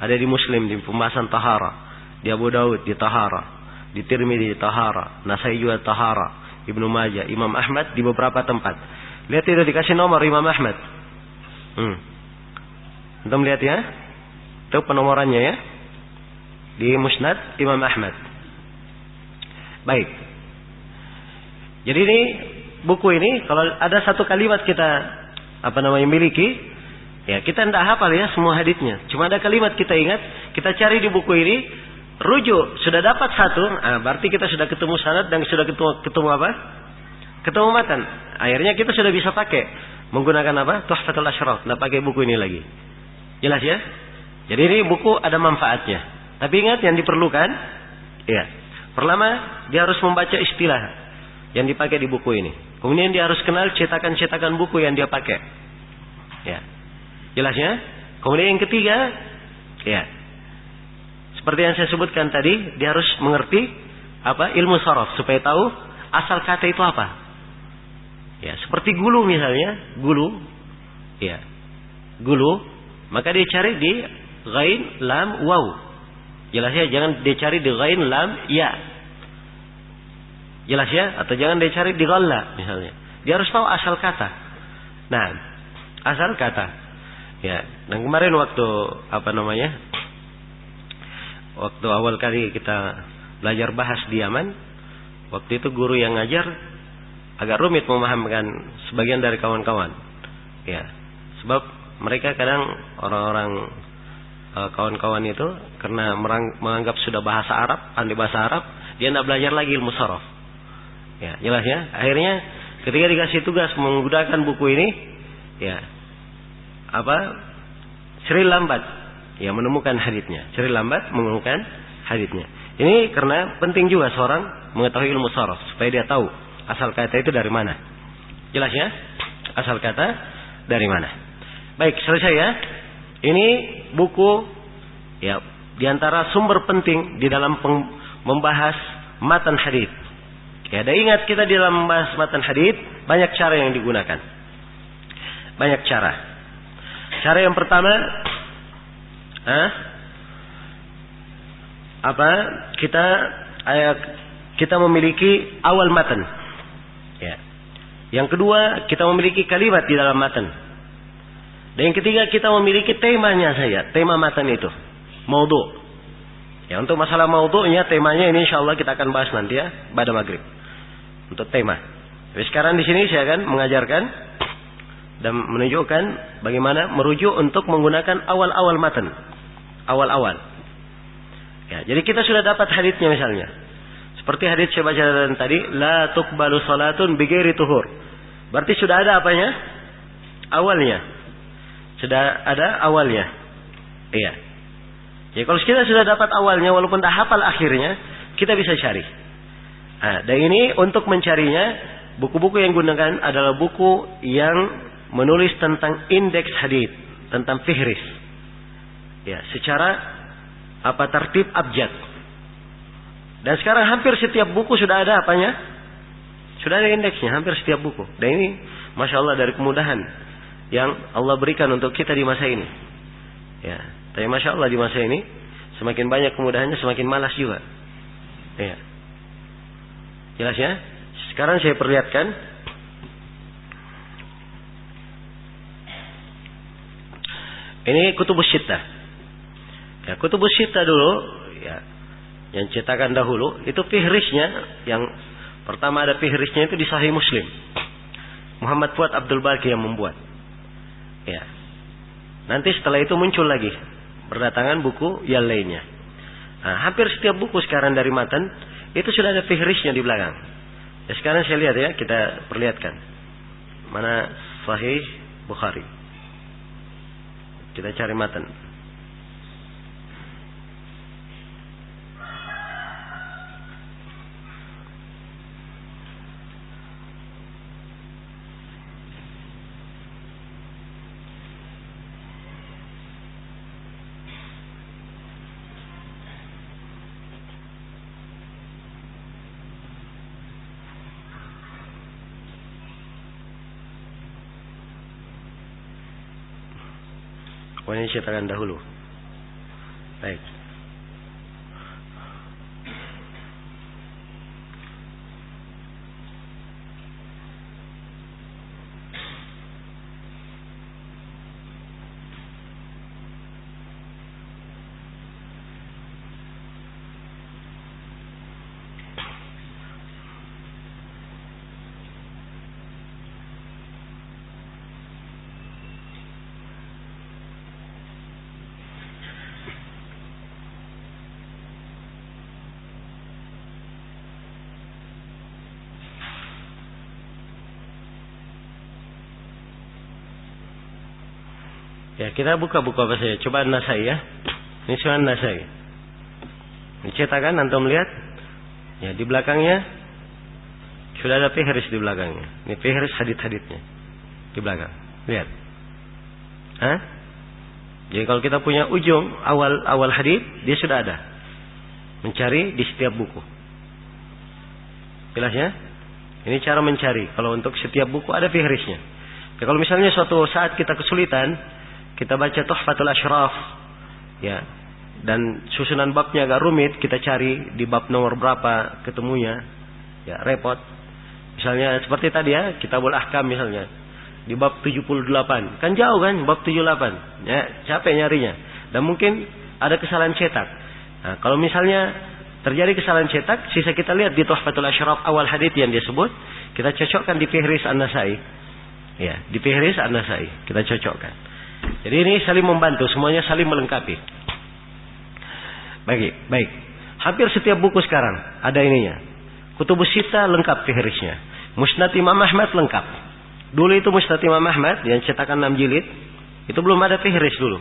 Ada di Muslim, di pembahasan tahara. Di Abu Daud, di tahara. Di Tirmidzi, di tahara. Nasai juga tahara. Ibnu Majah, Imam Ahmad di beberapa tempat. Lihat itu dikasih nomor Imam Ahmad. Antum lihat ya. Itu penomorannya ya. Di Musnad Imam Ahmad. Baik. Jadi ini buku ini kalau ada satu kalimat kita miliki, ya kita tidak hafal ya semua haditsnya. Cuma ada kalimat kita ingat, kita cari di buku ini, rujuk sudah dapat satu, berarti kita sudah ketemu sanad dan sudah ketemu apa? Ketemu matan. Akhirnya kita sudah bisa pakai menggunakan apa? Tuhfatul Asyraf. Tidak pakai buku ini lagi. Jelas ya? Jadi ini buku ada manfaatnya. Tapi ingat yang diperlukan, ya, pertama dia harus membaca istilah yang dipakai di buku ini. Kemudian dia harus kenal cetakan-cetakan buku yang dia pakai. Ya, jelasnya. Kemudian yang ketiga, ya, seperti yang saya sebutkan tadi, dia harus mengerti apa ilmu saraf supaya tahu asal kata itu apa. Ya, seperti gulu misalnya, gulu, ya, gulu, maka dia cari di ghain, lam, waw. Jelas ya, jangan dicari di ghain, lam, ya. Jelas ya, atau jangan dicari di ghalla misalnya. Dia harus tahu asal kata. Nah, asal kata. Ya, dan kemarin waktu waktu awal kali kita belajar bahas di Yaman, waktu itu guru yang ngajar agak rumit memahamkan sebagian dari kawan-kawan. Ya, sebab mereka kadang orang-orang kawan-kawan itu karena menganggap sudah bahasa Arab, pandai bahasa Arab, dia tidak belajar lagi ilmu saraf. Ya, jelas ya. Akhirnya ketika dikasih tugas menggunakan buku ini, ya, seri lambat, ya, menemukan haditsnya. Seri lambat menemukan haditsnya. Ini karena penting juga seorang mengetahui ilmu saraf supaya dia tahu asal kata itu dari mana. Jelas ya? Asal kata dari mana. Baik, selesai ya. Ini buku ya diantara sumber penting di dalam membahas matan hadits. Ya, ada ingat kita di dalam membahas matan hadits banyak cara yang digunakan. Banyak cara. Cara yang pertama, kita memiliki awal matan. Ya. Yang kedua, kita memiliki kalimat di dalam matan. Dan yang ketiga, kita memiliki temanya saja, tema matan itu, maudhu'. Ya, untuk masalah maudhu'nya, temanya ini insyaallah kita akan bahas nanti ya, pada maghrib. Untuk tema. Tapi sekarang di sini saya akan mengajarkan dan menunjukkan bagaimana merujuk untuk menggunakan awal-awal matan. Awal-awal. Ya, jadi kita sudah dapat haditsnya misalnya. Seperti hadits saya baca tadi, la tuqbalu salatun bighairi tuhur. Berarti sudah ada apanya? Awalnya. Sudah ada awalnya. Iya. Ya kalau kita sudah dapat awalnya walaupun tak hafal akhirnya, kita bisa cari. Nah, dan ini untuk mencarinya, buku-buku yang gunakan adalah buku yang menulis tentang indeks hadits, tentang fihris. Ya, secara tertib abjad. Dan sekarang hampir setiap buku sudah ada apanya? Sudah ada indeksnya, hampir setiap buku. Dan ini Masya Allah dari kemudahan yang Allah berikan untuk kita di masa ini. Ya, tapi Masya Allah di masa ini semakin banyak kemudahannya, semakin malas juga. Ya. Jelas ya? Sekarang saya perlihatkan. Ini Kutubus Sittah. Ya, Kutubus Sittah dulu, ya, yang cetakan dahulu, itu fihrisnya, yang pertama ada fihrisnya itu di Sahih Muslim. Muhammad Fuad Abdul Baqi yang membuat. Ya. Nanti setelah itu muncul lagi berdatangan buku yang lainnya. Nah, hampir setiap buku sekarang dari matan itu sudah ada fihrisnya di belakang. Ya, sekarang saya lihat ya, kita perlihatkan mana Sahih Bukhari. Kita cari matan. Ini cetakan dahulu. Baik. Ya, kita buka buku apa saja. Coba An-Nasai ya. Ini Sunan Nasai. Ini cetakan antum lihat. Ya, di belakangnya sudah ada fihris di belakangnya. Ini fihris hadits-haditsnya di belakang. Lihat. Hah? Jadi kalau kita punya ujung awal hadits, dia sudah ada. Mencari di setiap buku. Jelas ya? Ini cara mencari. Kalau untuk setiap buku ada fihrisnya. Ya, kalau misalnya suatu saat kita kesulitan, kita baca Tuhfatul Ashraf, ya, dan susunan babnya agak rumit, kita cari di bab nomor berapa ketemunya, ya, repot. Misalnya seperti tadi ya, Kitabul Ahkam misalnya, di bab 78, kan jauh kan, bab 78, ya, capek nyarinya, dan mungkin ada kesalahan cetak. Nah, kalau misalnya terjadi kesalahan cetak, sisa kita lihat di Tuhfatul Ashraf awal hadits yang dia sebut, kita cocokkan di Fihris An-Nasai, ya, di Fihris An-Nasai kita cocokkan. Jadi ini saling membantu, semuanya saling melengkapi. Baik. Hampir setiap buku sekarang ada ininya. Kutubus Sittah lengkap fihrisnya. Musnad Imam Ahmad lengkap. Dulu itu Musnad Imam Ahmad yang cetakan 6 jilid, itu belum ada fihris dulu.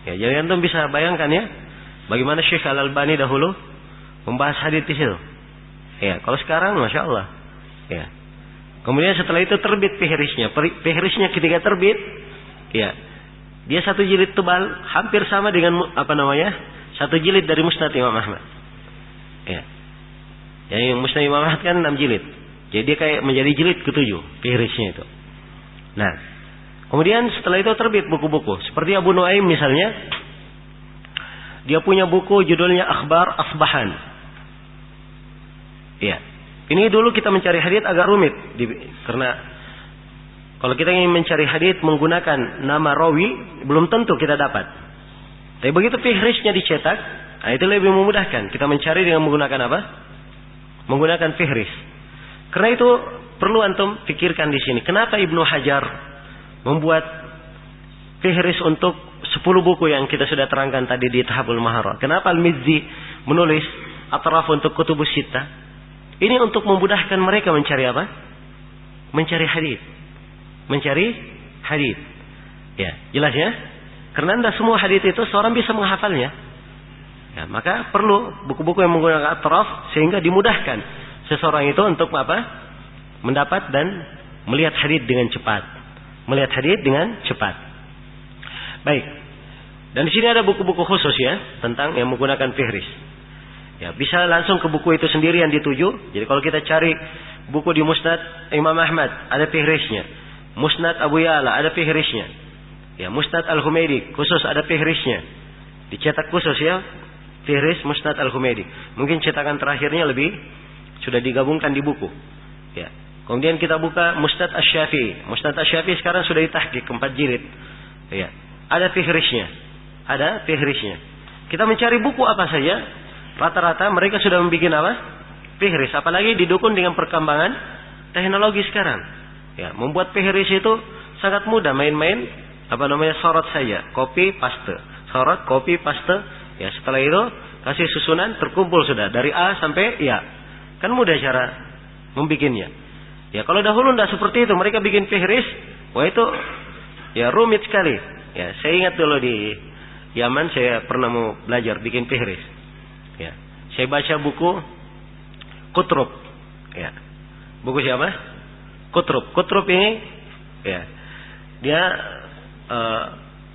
Ya, jadi antum bisa bayangkan ya, bagaimana Syekh Al-Albani dahulu membahas hadits di situ. Ya, kalau sekarang Masya Allah. Ya. Kemudian setelah itu terbit fihrisnya. Fihrisnya ketika terbit, ya, dia 1 jilid tebal, hampir sama dengan 1 jilid dari Musnad Imam Ahmad. Ya. Yang Musnad Imam Ahmad kan 6 jilid. Jadi dia kayak menjadi jilid ke-7 fihrisnya itu. Nah, kemudian setelah itu terbit buku-buku seperti Abu Nuaim misalnya. Dia punya buku judulnya Akhbar Asbahan. Ya. Ini dulu kita mencari hadits agak rumit karena kalau kita ingin mencari hadits menggunakan nama rawi belum tentu kita dapat. Tapi begitu fihrisnya dicetak, itu lebih memudahkan. Kita mencari dengan menggunakan apa? Menggunakan fihris. Karena itu perlu antum pikirkan di sini. Kenapa Ibnu Hajar membuat fihris untuk 10 buku yang kita sudah terangkan tadi di Tahabul Mahara? Kenapa Al-Mizzi menulis atraf untuk kutubus sittah? Ini untuk memudahkan mereka mencari apa? Mencari hadits. Mencari hadits. Ya, jelas ya? Karena tidak semua hadits itu seorang bisa menghafalnya. Ya, maka perlu buku-buku yang menggunakan atraf sehingga dimudahkan seseorang itu untuk apa? Mendapat dan melihat hadits dengan cepat. Melihat hadits dengan cepat. Baik. Dan di sini ada buku-buku khusus ya tentang yang menggunakan fihris. Ya, bisa langsung ke buku itu sendiri yang dituju. Jadi kalau kita cari buku di Musnad Imam Ahmad, ada fihrisnya. Musnad Abu Ya'la, ada fihrisnya. Ya, Musnad Al-Humaidi, khusus ada fihrisnya. Dicetak khusus ya, fihris Musnad Al-Humaidi. Mungkin cetakan terakhirnya lebih sudah digabungkan di buku. Ya. Kemudian kita buka Musnad Asy-Syafi'i. Musnad Asy-Syafi'i sekarang sudah ditahqiq 4 jilid. Ya. Ada fihrisnya. Ada fihrisnya. Kita mencari buku apa saja, rata-rata mereka sudah membuat apa? Fihris. Apalagi didukung dengan perkembangan teknologi sekarang. Ya, membuat fihris itu sangat mudah, main-main sorot saja, copy paste. Sorot, copy paste. Ya, setelah itu kasih susunan terkumpul sudah dari A sampai ya. Kan mudah cara membikinnya. Ya, kalau dahulu tidak seperti itu, mereka bikin fihris, wah itu ya rumit sekali. Ya, saya ingat dulu di Yaman saya pernah mau belajar bikin fihris. Ya, saya baca buku Qutrub. Ya, buku siapa? Qutrub. Qutrub ini, ya, dia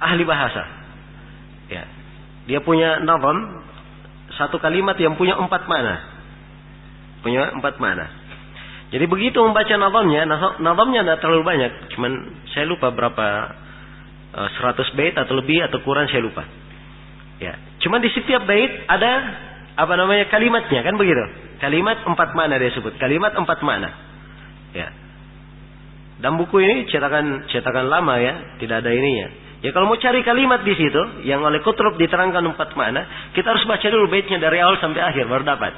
ahli bahasa. Ya, dia punya nazam, satu kalimat yang punya 4 makna. Punya 4 makna. Jadi begitu membaca nazamnya tidak terlalu banyak. Cuman saya lupa berapa 100 bait atau lebih atau kurang saya lupa. Ya, cuma di setiap bait ada kalimatnya kan begitu. Kalimat 4 makna dia sebut. Kalimat 4 makna. Ya. Dan buku ini cetakan lama ya, tidak ada ininya. Ya kalau mau cari kalimat di situ yang oleh Qutrub diterangkan 4 makna, kita harus baca dulu baitnya dari awal sampai akhir baru dapat.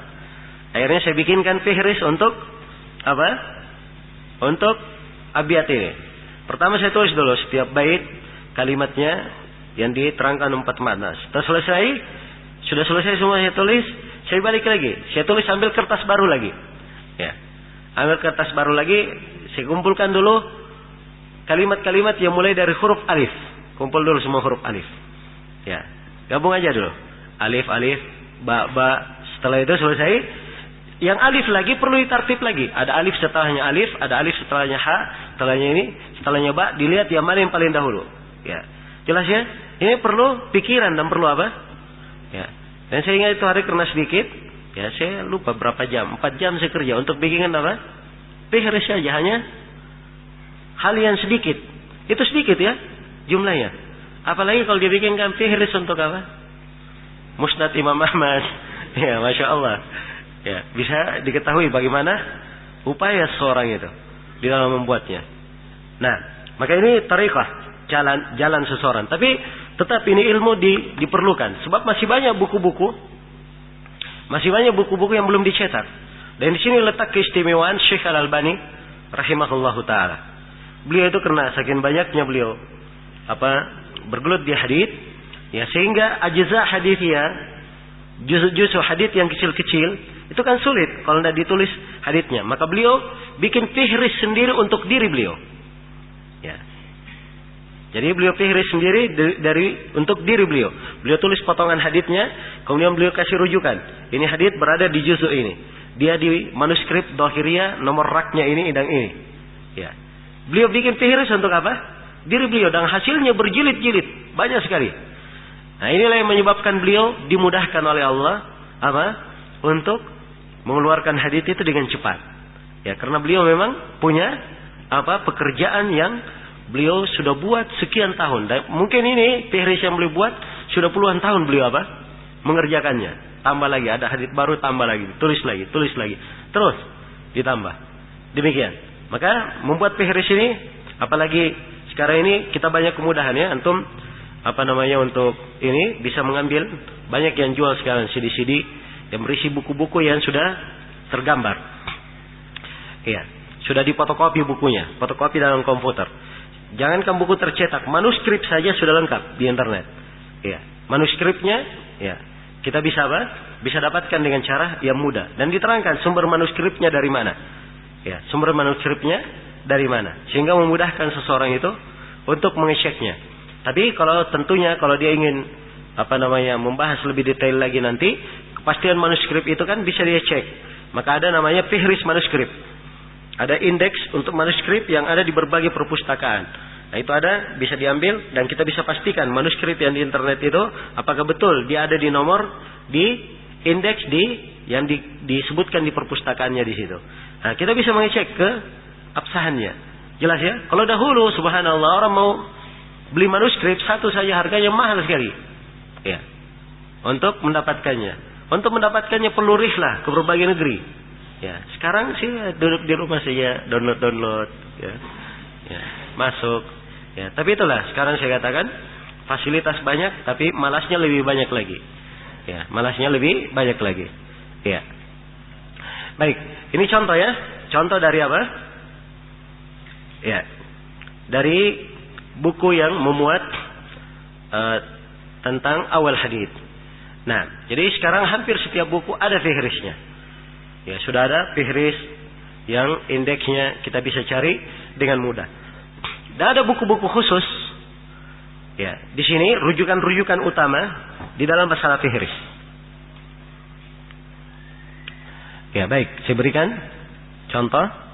Akhirnya saya bikinkan fihris untuk apa? Untuk abiyat ini. Pertama saya tulis dulu setiap bait kalimatnya yang diterangkan 4 makna. Setelah sudah selesai semua saya tulis, saya balik lagi. Saya tulis ambil kertas baru lagi. Ya. Ambil kertas baru lagi, saya kumpulkan dulu kalimat-kalimat yang mulai dari huruf alif. Kumpul dulu semua huruf alif. Ya. Gabung aja dulu. Alif, ba. Setelah itu selesai, yang alif lagi perlu ditartib lagi. Ada alif setelahnya alif, ada alif setelahnya ha, setelahnya ini, setelahnya ba, dilihat yang mana yang paling dahulu. Ya. Jelas ya? Ini perlu pikiran dan perlu apa? Ya. Dan saya ingat itu hari karena sedikit, ya saya lupa berapa jam, 4 jam saya kerja untuk bikinkan apa? Fihris saja, hanya hal yang sedikit. Itu sedikit ya jumlahnya. Apalagi kalau dibikinkan fihris untuk apa? Musnad Imam Ahmad. Ya, Masya Allah. Ya, bisa diketahui bagaimana upaya seorang itu di dalam membuatnya. Nah, maka ini tariqah, jalan seseorang. Tapi tetap ini ilmu diperlukan. Sebab masih banyak buku-buku yang belum dicetak. Dan di sini letak keistimewaan Syekh Al-Albani rahimahullahu taala. Beliau itu karena saking banyaknya beliau bergelut di hadits, ya sehingga ajza haditsnya, juz-juz hadits yang kecil-kecil itu kan sulit kalau tidak ditulis haditsnya. Maka beliau bikin fihris sendiri untuk diri beliau. Ya. Jadi beliau fihris sendiri untuk diri beliau. Beliau tulis potongan haditsnya, kemudian beliau kasih rujukan. Ini hadits berada di juz ini. Dia di manuskrip Dhahiriyah nomor raknya ini dan ini. Ya. Beliau bikin fihris untuk apa? Diri beliau, dan hasilnya berjilid-jilid, banyak sekali. Nah, inilah yang menyebabkan beliau dimudahkan oleh Allah untuk mengeluarkan hadits itu dengan cepat. Ya, karena beliau memang punya pekerjaan yang beliau sudah buat sekian tahun. Dan mungkin ini fihris yang beliau buat sudah puluhan tahun beliau mengerjakannya. Tambah lagi, ada hadits baru, tambah lagi, tulis lagi, terus ditambah. Demikian. Maka membuat fihris ini, apalagi sekarang ini kita banyak kemudahan ya, antum untuk ini bisa mengambil, banyak yang jual sekarang CD-CD yang berisi buku-buku yang sudah tergambar. Iya, sudah difotokopi bukunya, fotokopi dalam komputer. Jangankan buku tercetak, manuskrip saja sudah lengkap di internet. Iya, manuskripnya ya kita bisa bisa dapatkan dengan cara yang mudah dan diterangkan sumber manuskripnya dari mana. Ya, sumber manuskripnya dari mana, sehingga memudahkan seseorang itu untuk mengeceknya. Tapi tentunya kalau dia ingin membahas lebih detail lagi nanti, kepastian manuskrip itu kan bisa dia cek. Maka ada namanya fihris manuskrip. Ada indeks untuk manuskrip yang ada di berbagai perpustakaan. Nah, itu ada, bisa diambil dan kita bisa pastikan manuskrip yang di internet itu apakah betul dia ada di nomor, di indeks yang disebutkan di perpustakaannya di situ. Nah, kita bisa mengecek ke absahannya. Jelas ya? Kalau dahulu subhanallah orang mau beli manuskrip satu saja harganya mahal sekali. Ya. Untuk mendapatkannya perlu rihlah ke berbagai negeri. Ya, sekarang sih duduk di rumah saja download ya. Ya, masuk. Ya, tapi itulah sekarang saya katakan fasilitas banyak tapi malasnya lebih banyak lagi. Ya, malasnya lebih banyak lagi. Ya. Baik, ini contoh ya. Contoh dari apa? Ya. Dari buku yang memuat tentang awal hadits. Nah, jadi sekarang hampir setiap buku ada fihrisnya. Ya, sudah ada fihris yang indeksnya kita bisa cari dengan mudah. Dan ada buku-buku khusus. Ya, di sini rujukan-rujukan utama di dalam masalah fihris. Ya, baik, saya berikan contoh.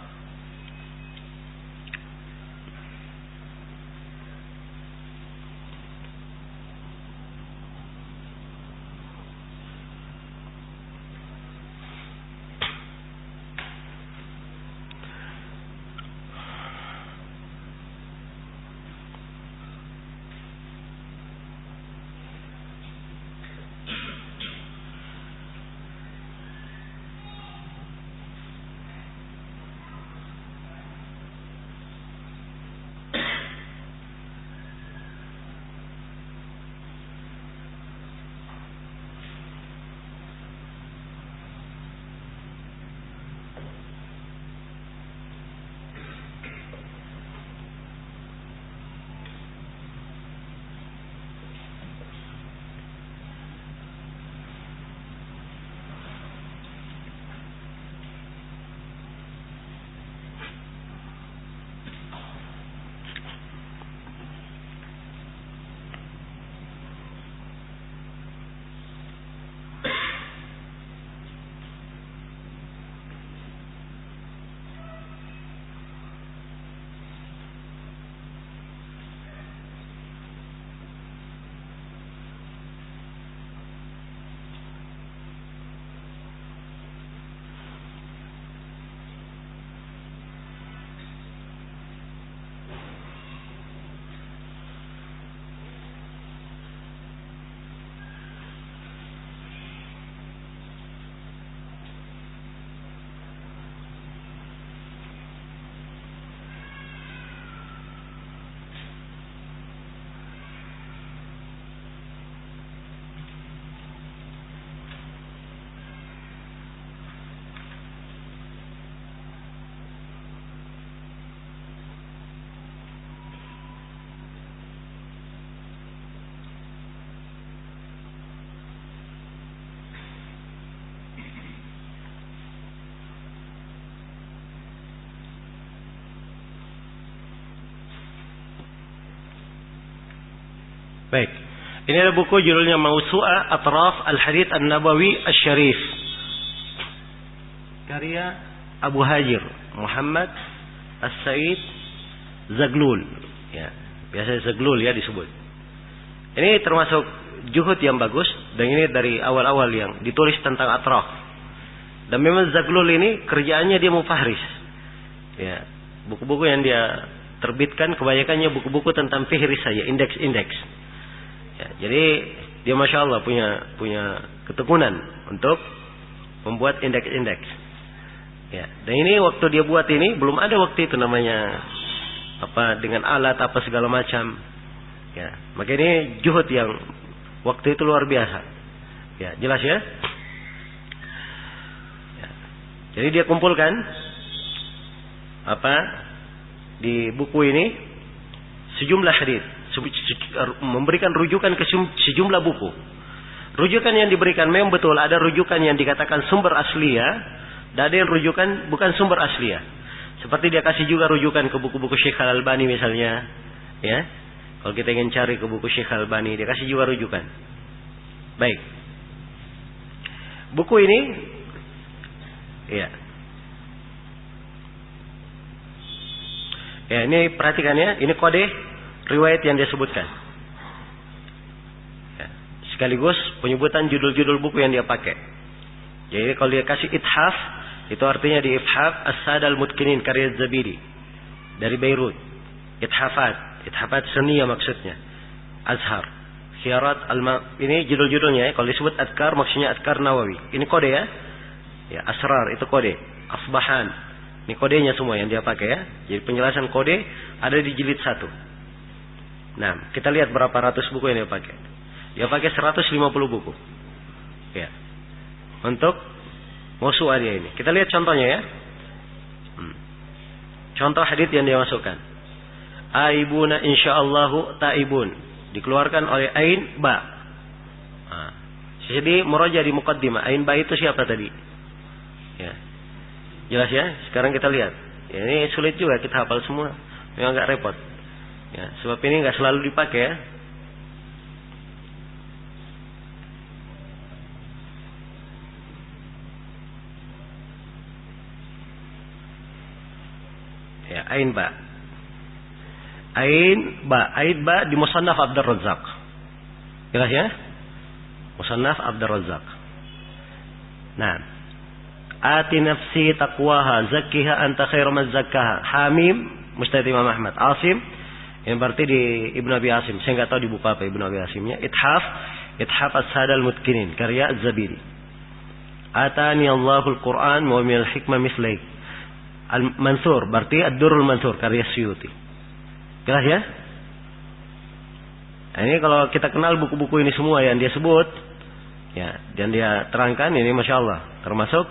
Baik. Ini ada buku judulnya Mawsu'a Atraf Al-Hadits An-Nabawi Asy-Syarif. Karya Abu Hajir Muhammad As-Said Zaglul. Ya, biasa Zaglul ya disebut. Ini termasuk juhud yang bagus dan ini dari awal-awal yang ditulis tentang atraf. Dan memang Zaglul ini kerjaannya dia mufahris. Ya, buku-buku yang dia terbitkan kebanyakannya buku-buku tentang fihris saja, indeks-indeks. Ya, jadi dia masya Allah punya ketekunan untuk membuat indeks-indeks. Ya, dan ini waktu dia buat ini belum ada waktu itu namanya dengan alat apa segala macam. Ya, maka ini juhud yang waktu itu luar biasa. Ya, jelas ya? Ya. Jadi dia kumpulkan di buku ini sejumlah hadis, memberikan rujukan ke sejumlah buku. Rujukan yang diberikan memang betul ada rujukan yang dikatakan sumber asli ya, dan ada yang rujukan bukan sumber asli ya. Seperti dia kasih juga rujukan ke buku-buku Syekh Al-Albani misalnya, ya. Kalau kita ingin cari ke buku Syekh Al-Albani, dia kasih juga rujukan. Baik. Buku ini, ya. Ya, ini perhatikan ya, ini kode riwayat yang dia sebutkan. Ya. Sekaligus penyebutan judul-judul buku yang dia pakai. Jadi kalau dia kasih ithaf, itu artinya di ithaf As-Sad Al-Mutkinin karya Zabidi dari Beirut. Ithafat senia maksudnya. Azhar. Khiyarat ini judul-judulnya ya. Kalau disebut Adkar maksudnya Adkar Nawawi. Ini kode ya. Ya, Asrar itu kode. Asbahan. Ini kodenya semua yang dia pakai ya. Jadi penjelasan kode ada di jilid 1. Nah, kita lihat berapa ratus buku yang dia pakai. Dia pakai 150 buku. Ya. Untuk Mausu'ah dia ini. Kita lihat contohnya ya. Contoh hadits yang dia masukkan. Aibuna insyaallahu taibun. Dikeluarkan oleh Ain Ba. Jadi muraja di muqaddimah. Ain Ba itu siapa tadi? Ya. Jelas ya? Sekarang kita lihat. Ya, ini sulit juga kita hafal semua. Memang agak repot. Ya, sebab ini enggak selalu dipakai ya. Ya, Ain Ba. Ain Ba di Musannaf Abdul Razzaq. Jelas ya? Musannaf Abdul Razzaq. Nah, ati nafsi taqwaha zakkiha anta khairu man zakkaha. Hamim Mustad Imam Ahmad. Asim yang berarti di Ibnu Abi Asim. Saya enggak tahu di buku apa Ibnu Abi Asimnya. Ithaf As-Sad Al-Mutkinin karya Az-Zabidi. Atani Allahul Quran wa min al-hikmah mislai. Al-Mansur berarti Ad-Durrul Mansur karya Suyuti. Jelas ya? Nah, ini kalau kita kenal buku-buku ini semua yang dia sebut, ya, dan dia terangkan ini masya Allah termasuk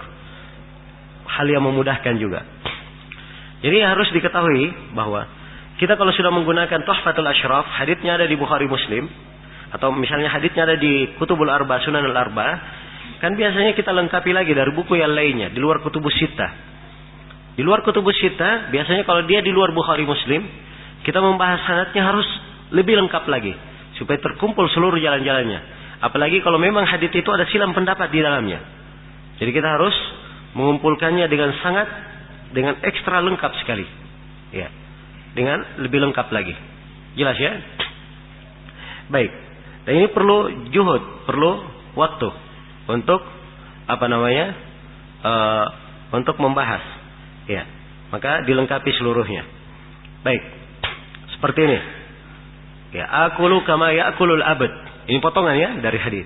hal yang memudahkan juga. Jadi harus diketahui bahwa kita kalau sudah menggunakan Tuhfatul Ashraf, haditsnya ada di Bukhari Muslim, atau misalnya haditsnya ada di Kutubul Arba, Sunan Al-Arba, kan biasanya kita lengkapi lagi dari buku yang lainnya di luar Kutubus Sittah. Di luar Kutubus Sittah, biasanya kalau dia di luar Bukhari Muslim, kita membahas sanadnya harus lebih lengkap lagi supaya terkumpul seluruh jalan-jalannya. Apalagi kalau memang hadits itu ada silang pendapat di dalamnya. Jadi kita harus mengumpulkannya dengan ekstra lengkap sekali. Ya. Dengan lebih lengkap lagi. Jelas ya? Baik. Dan ini perlu juhud, perlu waktu untuk untuk membahas. Ya. Maka dilengkapi seluruhnya. Baik. Seperti ini. Ya, akulu kama ya'kulul abad. Ini potongan ya dari hadis.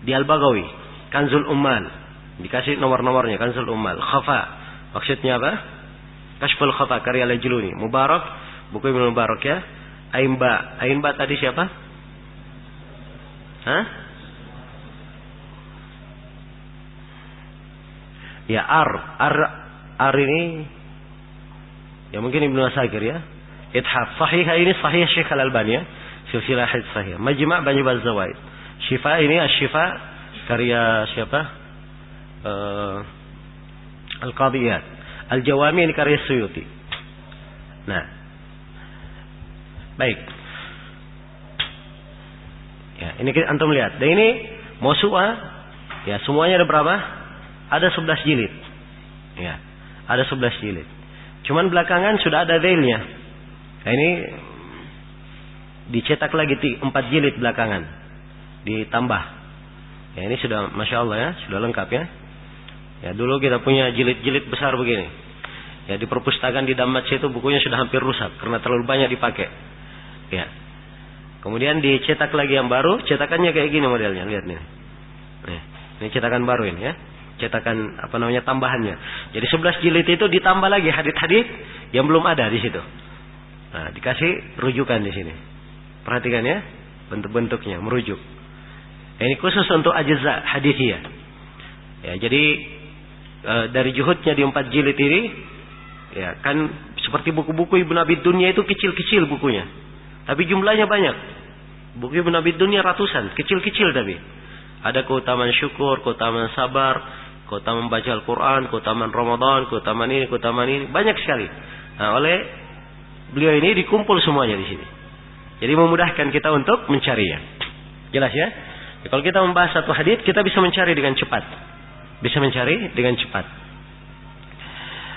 Di Al-Baghawi, Kanzul Ummal. Dikasih nomor-nomornya Kanzul Ummal. Khafa. Maksudnya apa? Kashful Khafa karya Al-Juluni. Mubarak, buku Ibnu Mubarak ya. Ain Ba tadi siapa? Hah? Ya Ar ini ya mungkin Ibnu Asakir ya. Ithaf sahih ini sahih Syekh Al-Albani ya. Silsilah hadits sahih. Majma' Bani Zawaid. Syifa ini Asy-Syifa karya siapa? Al-Qadiyat. Al-Jawami ini karya Suyuti. Nah. Baik. Ya, ini antum lihat. Dan ini Mausu'ah ya semuanya ada berapa? Ada 11 jilid. Ya, ada 11 jilid. Cuman belakangan sudah ada dailnya. Nah, ini dicetak lagi 4 jilid belakangan. Ditambah. Ya, ini sudah masya Allah ya, sudah lengkap ya. Ya, dulu kita punya jilid-jilid besar begini. Ya, di perpustakaan di Damat itu bukunya sudah hampir rusak karena terlalu banyak dipakai. Ya. Kemudian dicetak lagi yang baru, cetakannya kayak gini modelnya, lihat nih. Ini cetakan baru ini ya. Cetakan tambahannya. Jadi 11 jilid itu ditambah lagi hadits-hadits yang belum ada di situ. Nah, dikasih rujukan di sini. Perhatikan ya, bentuk-bentuknya merujuk. Ini khusus untuk ajza hadithiyah. Ya, jadi dari juhudnya di 4 jilid ini, ya kan seperti buku-buku Ibnu Abi Dunya itu kecil-kecil bukunya. Tapi jumlahnya banyak. Buku Ibnu Abi Dunya ratusan, kecil-kecil tapi. Ada keutamaan syukur, keutamaan sabar, keutamaan baca Al-Quran, keutamaan Ramadan, keutamaan ini, banyak sekali. Nah, oleh beliau ini dikumpul semuanya di sini. Jadi memudahkan kita untuk mencarinya. Jelas ya? Kalau kita membahas satu hadits, kita bisa mencari dengan cepat.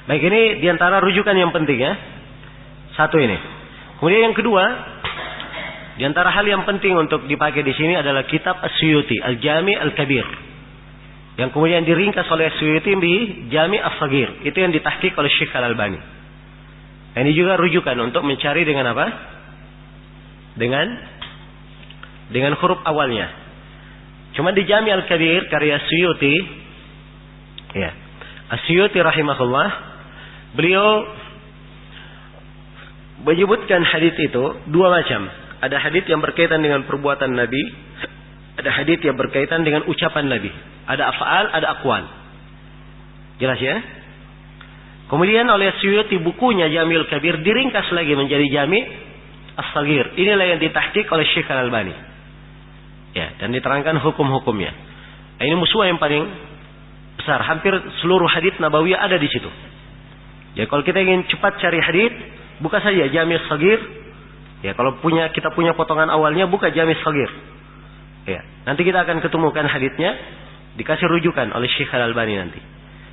Baik, ini diantara rujukan yang penting ya. Satu ini. Kemudian yang kedua, diantara hal yang penting untuk dipakai di sini adalah kitab As-Suyuti, Al-Jami' Al-Kabir. Yang kemudian diringkas oleh As-Suyuti di Jami' As-Saghir. Itu yang ditahqiq oleh Syekh Al-Albani. Ini juga rujukan untuk mencari dengan apa? Dengan huruf awalnya. Cuma di Jami' Al-Kabir karya As-Suyuti, ya. As-Suyuti rahimahullah, beliau menyebutkan hadits itu dua macam. Ada hadits yang berkaitan dengan perbuatan Nabi, ada hadits yang berkaitan dengan ucapan Nabi. Ada af'al, ada aqwal. Jelas ya? Kemudian oleh Suyuti bukunya Jami'ul Kabir diringkas lagi menjadi Jami' As-Saghir. Inilah yang ditahqiq oleh Syekh Al-Albani. Ya, dan diterangkan hukum-hukumnya. Ini musuh yang paling besar. Hampir seluruh hadits Nabawiyah ada di situ. Ya, kalau kita ingin cepat cari hadits, buka saja Jami' As-Saghir. Ya, kalau kita punya potongan awalnya, buka Jami' As-Saghir. Ya, nanti kita akan ketemukan haditsnya, dikasih rujukan oleh Syekh Al-Albani nanti.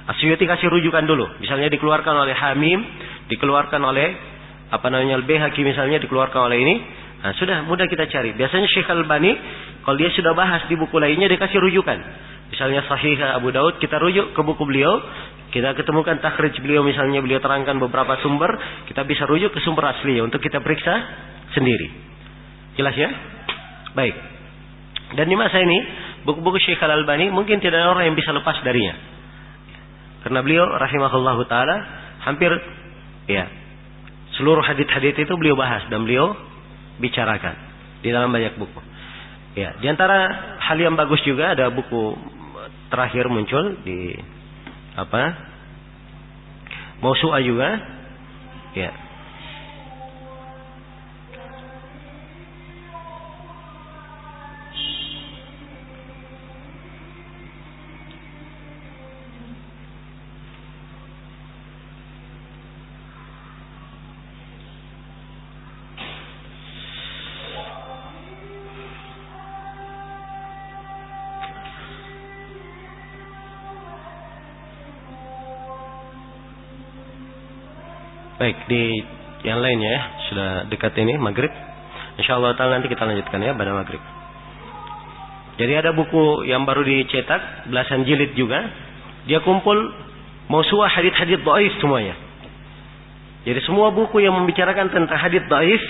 As-Suyuti kasih rujukan dulu. Misalnya dikeluarkan oleh Hamim, dikeluarkan oleh Al-Baihaqi misalnya, dikeluarkan oleh ini. Nah, sudah mudah kita cari. Biasanya Syekh Al-Albani kalau dia sudah bahas di buku lainnya, dia kasih rujukan. Misalnya Sahih Abu Daud, kita rujuk ke buku beliau, kita ketemukan takhrij beliau, misalnya beliau terangkan beberapa sumber, kita bisa rujuk ke sumber aslinya untuk kita periksa sendiri. Jelas ya? Baik. Dan di masa ini, buku-buku Syekh Al-Albani mungkin tidak ada orang yang bisa lepas darinya. Karena beliau rahimahullahu taala hampir ya seluruh hadits-hadits itu beliau bahas dan beliau bicarakan di dalam banyak buku. Ya, di antara hal yang bagus juga ada buku terakhir muncul di Mausu'ah juga. Ya. Baik, di yang lainnya ya, sudah dekat ini maghrib. Insyaallah taala nanti kita lanjutkan ya pada maghrib. Jadi ada buku yang baru dicetak, belasan jilid juga. Dia kumpul Mausu'ah hadits-hadits dhaif semuanya. Jadi semua buku yang membicarakan tentang hadits dhaif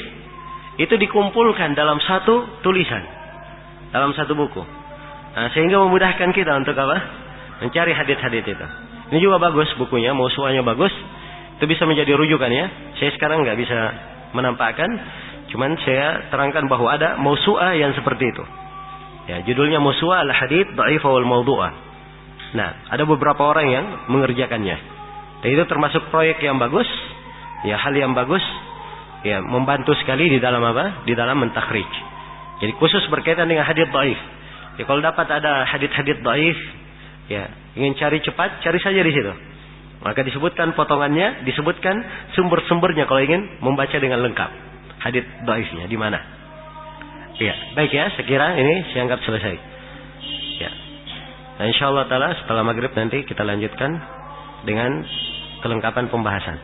itu dikumpulkan dalam satu tulisan, dalam satu buku. Nah, sehingga memudahkan kita untuk apa? Mencari hadits-hadits itu. Ini juga bagus bukunya, Mausu'ahnya bagus. Itu bisa menjadi rujukan ya. Saya sekarang nggak bisa menampakkan, cuman saya terangkan bahwa ada Mausu'ah yang seperti itu. Ya, judulnya Mausu'ah al-Hadits Dha'ifah wal Mawdu'ah. Nah, ada beberapa orang yang mengerjakannya. Dan itu termasuk proyek yang bagus, ya hal yang bagus, ya membantu sekali di dalam apa? Di dalam mentakhrij. Jadi khusus berkaitan dengan hadits dhaif. Ya kalau dapat ada hadits-hadits dhaif, ya ingin cari cepat, cari saja di situ. Maka disebutkan potongannya, disebutkan sumber-sumbernya kalau ingin membaca dengan lengkap. Hadits dhaifnya di mana? Ya, baik ya, sekira ini saya anggap selesai. Ya. Nah, insyaallah taala setelah maghrib nanti kita lanjutkan dengan kelengkapan pembahasan.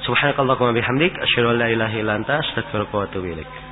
Subhanakallahumma bihamdik, asyhadu an la ilaha illa anta, astaghfiruka wa atubu ilaik.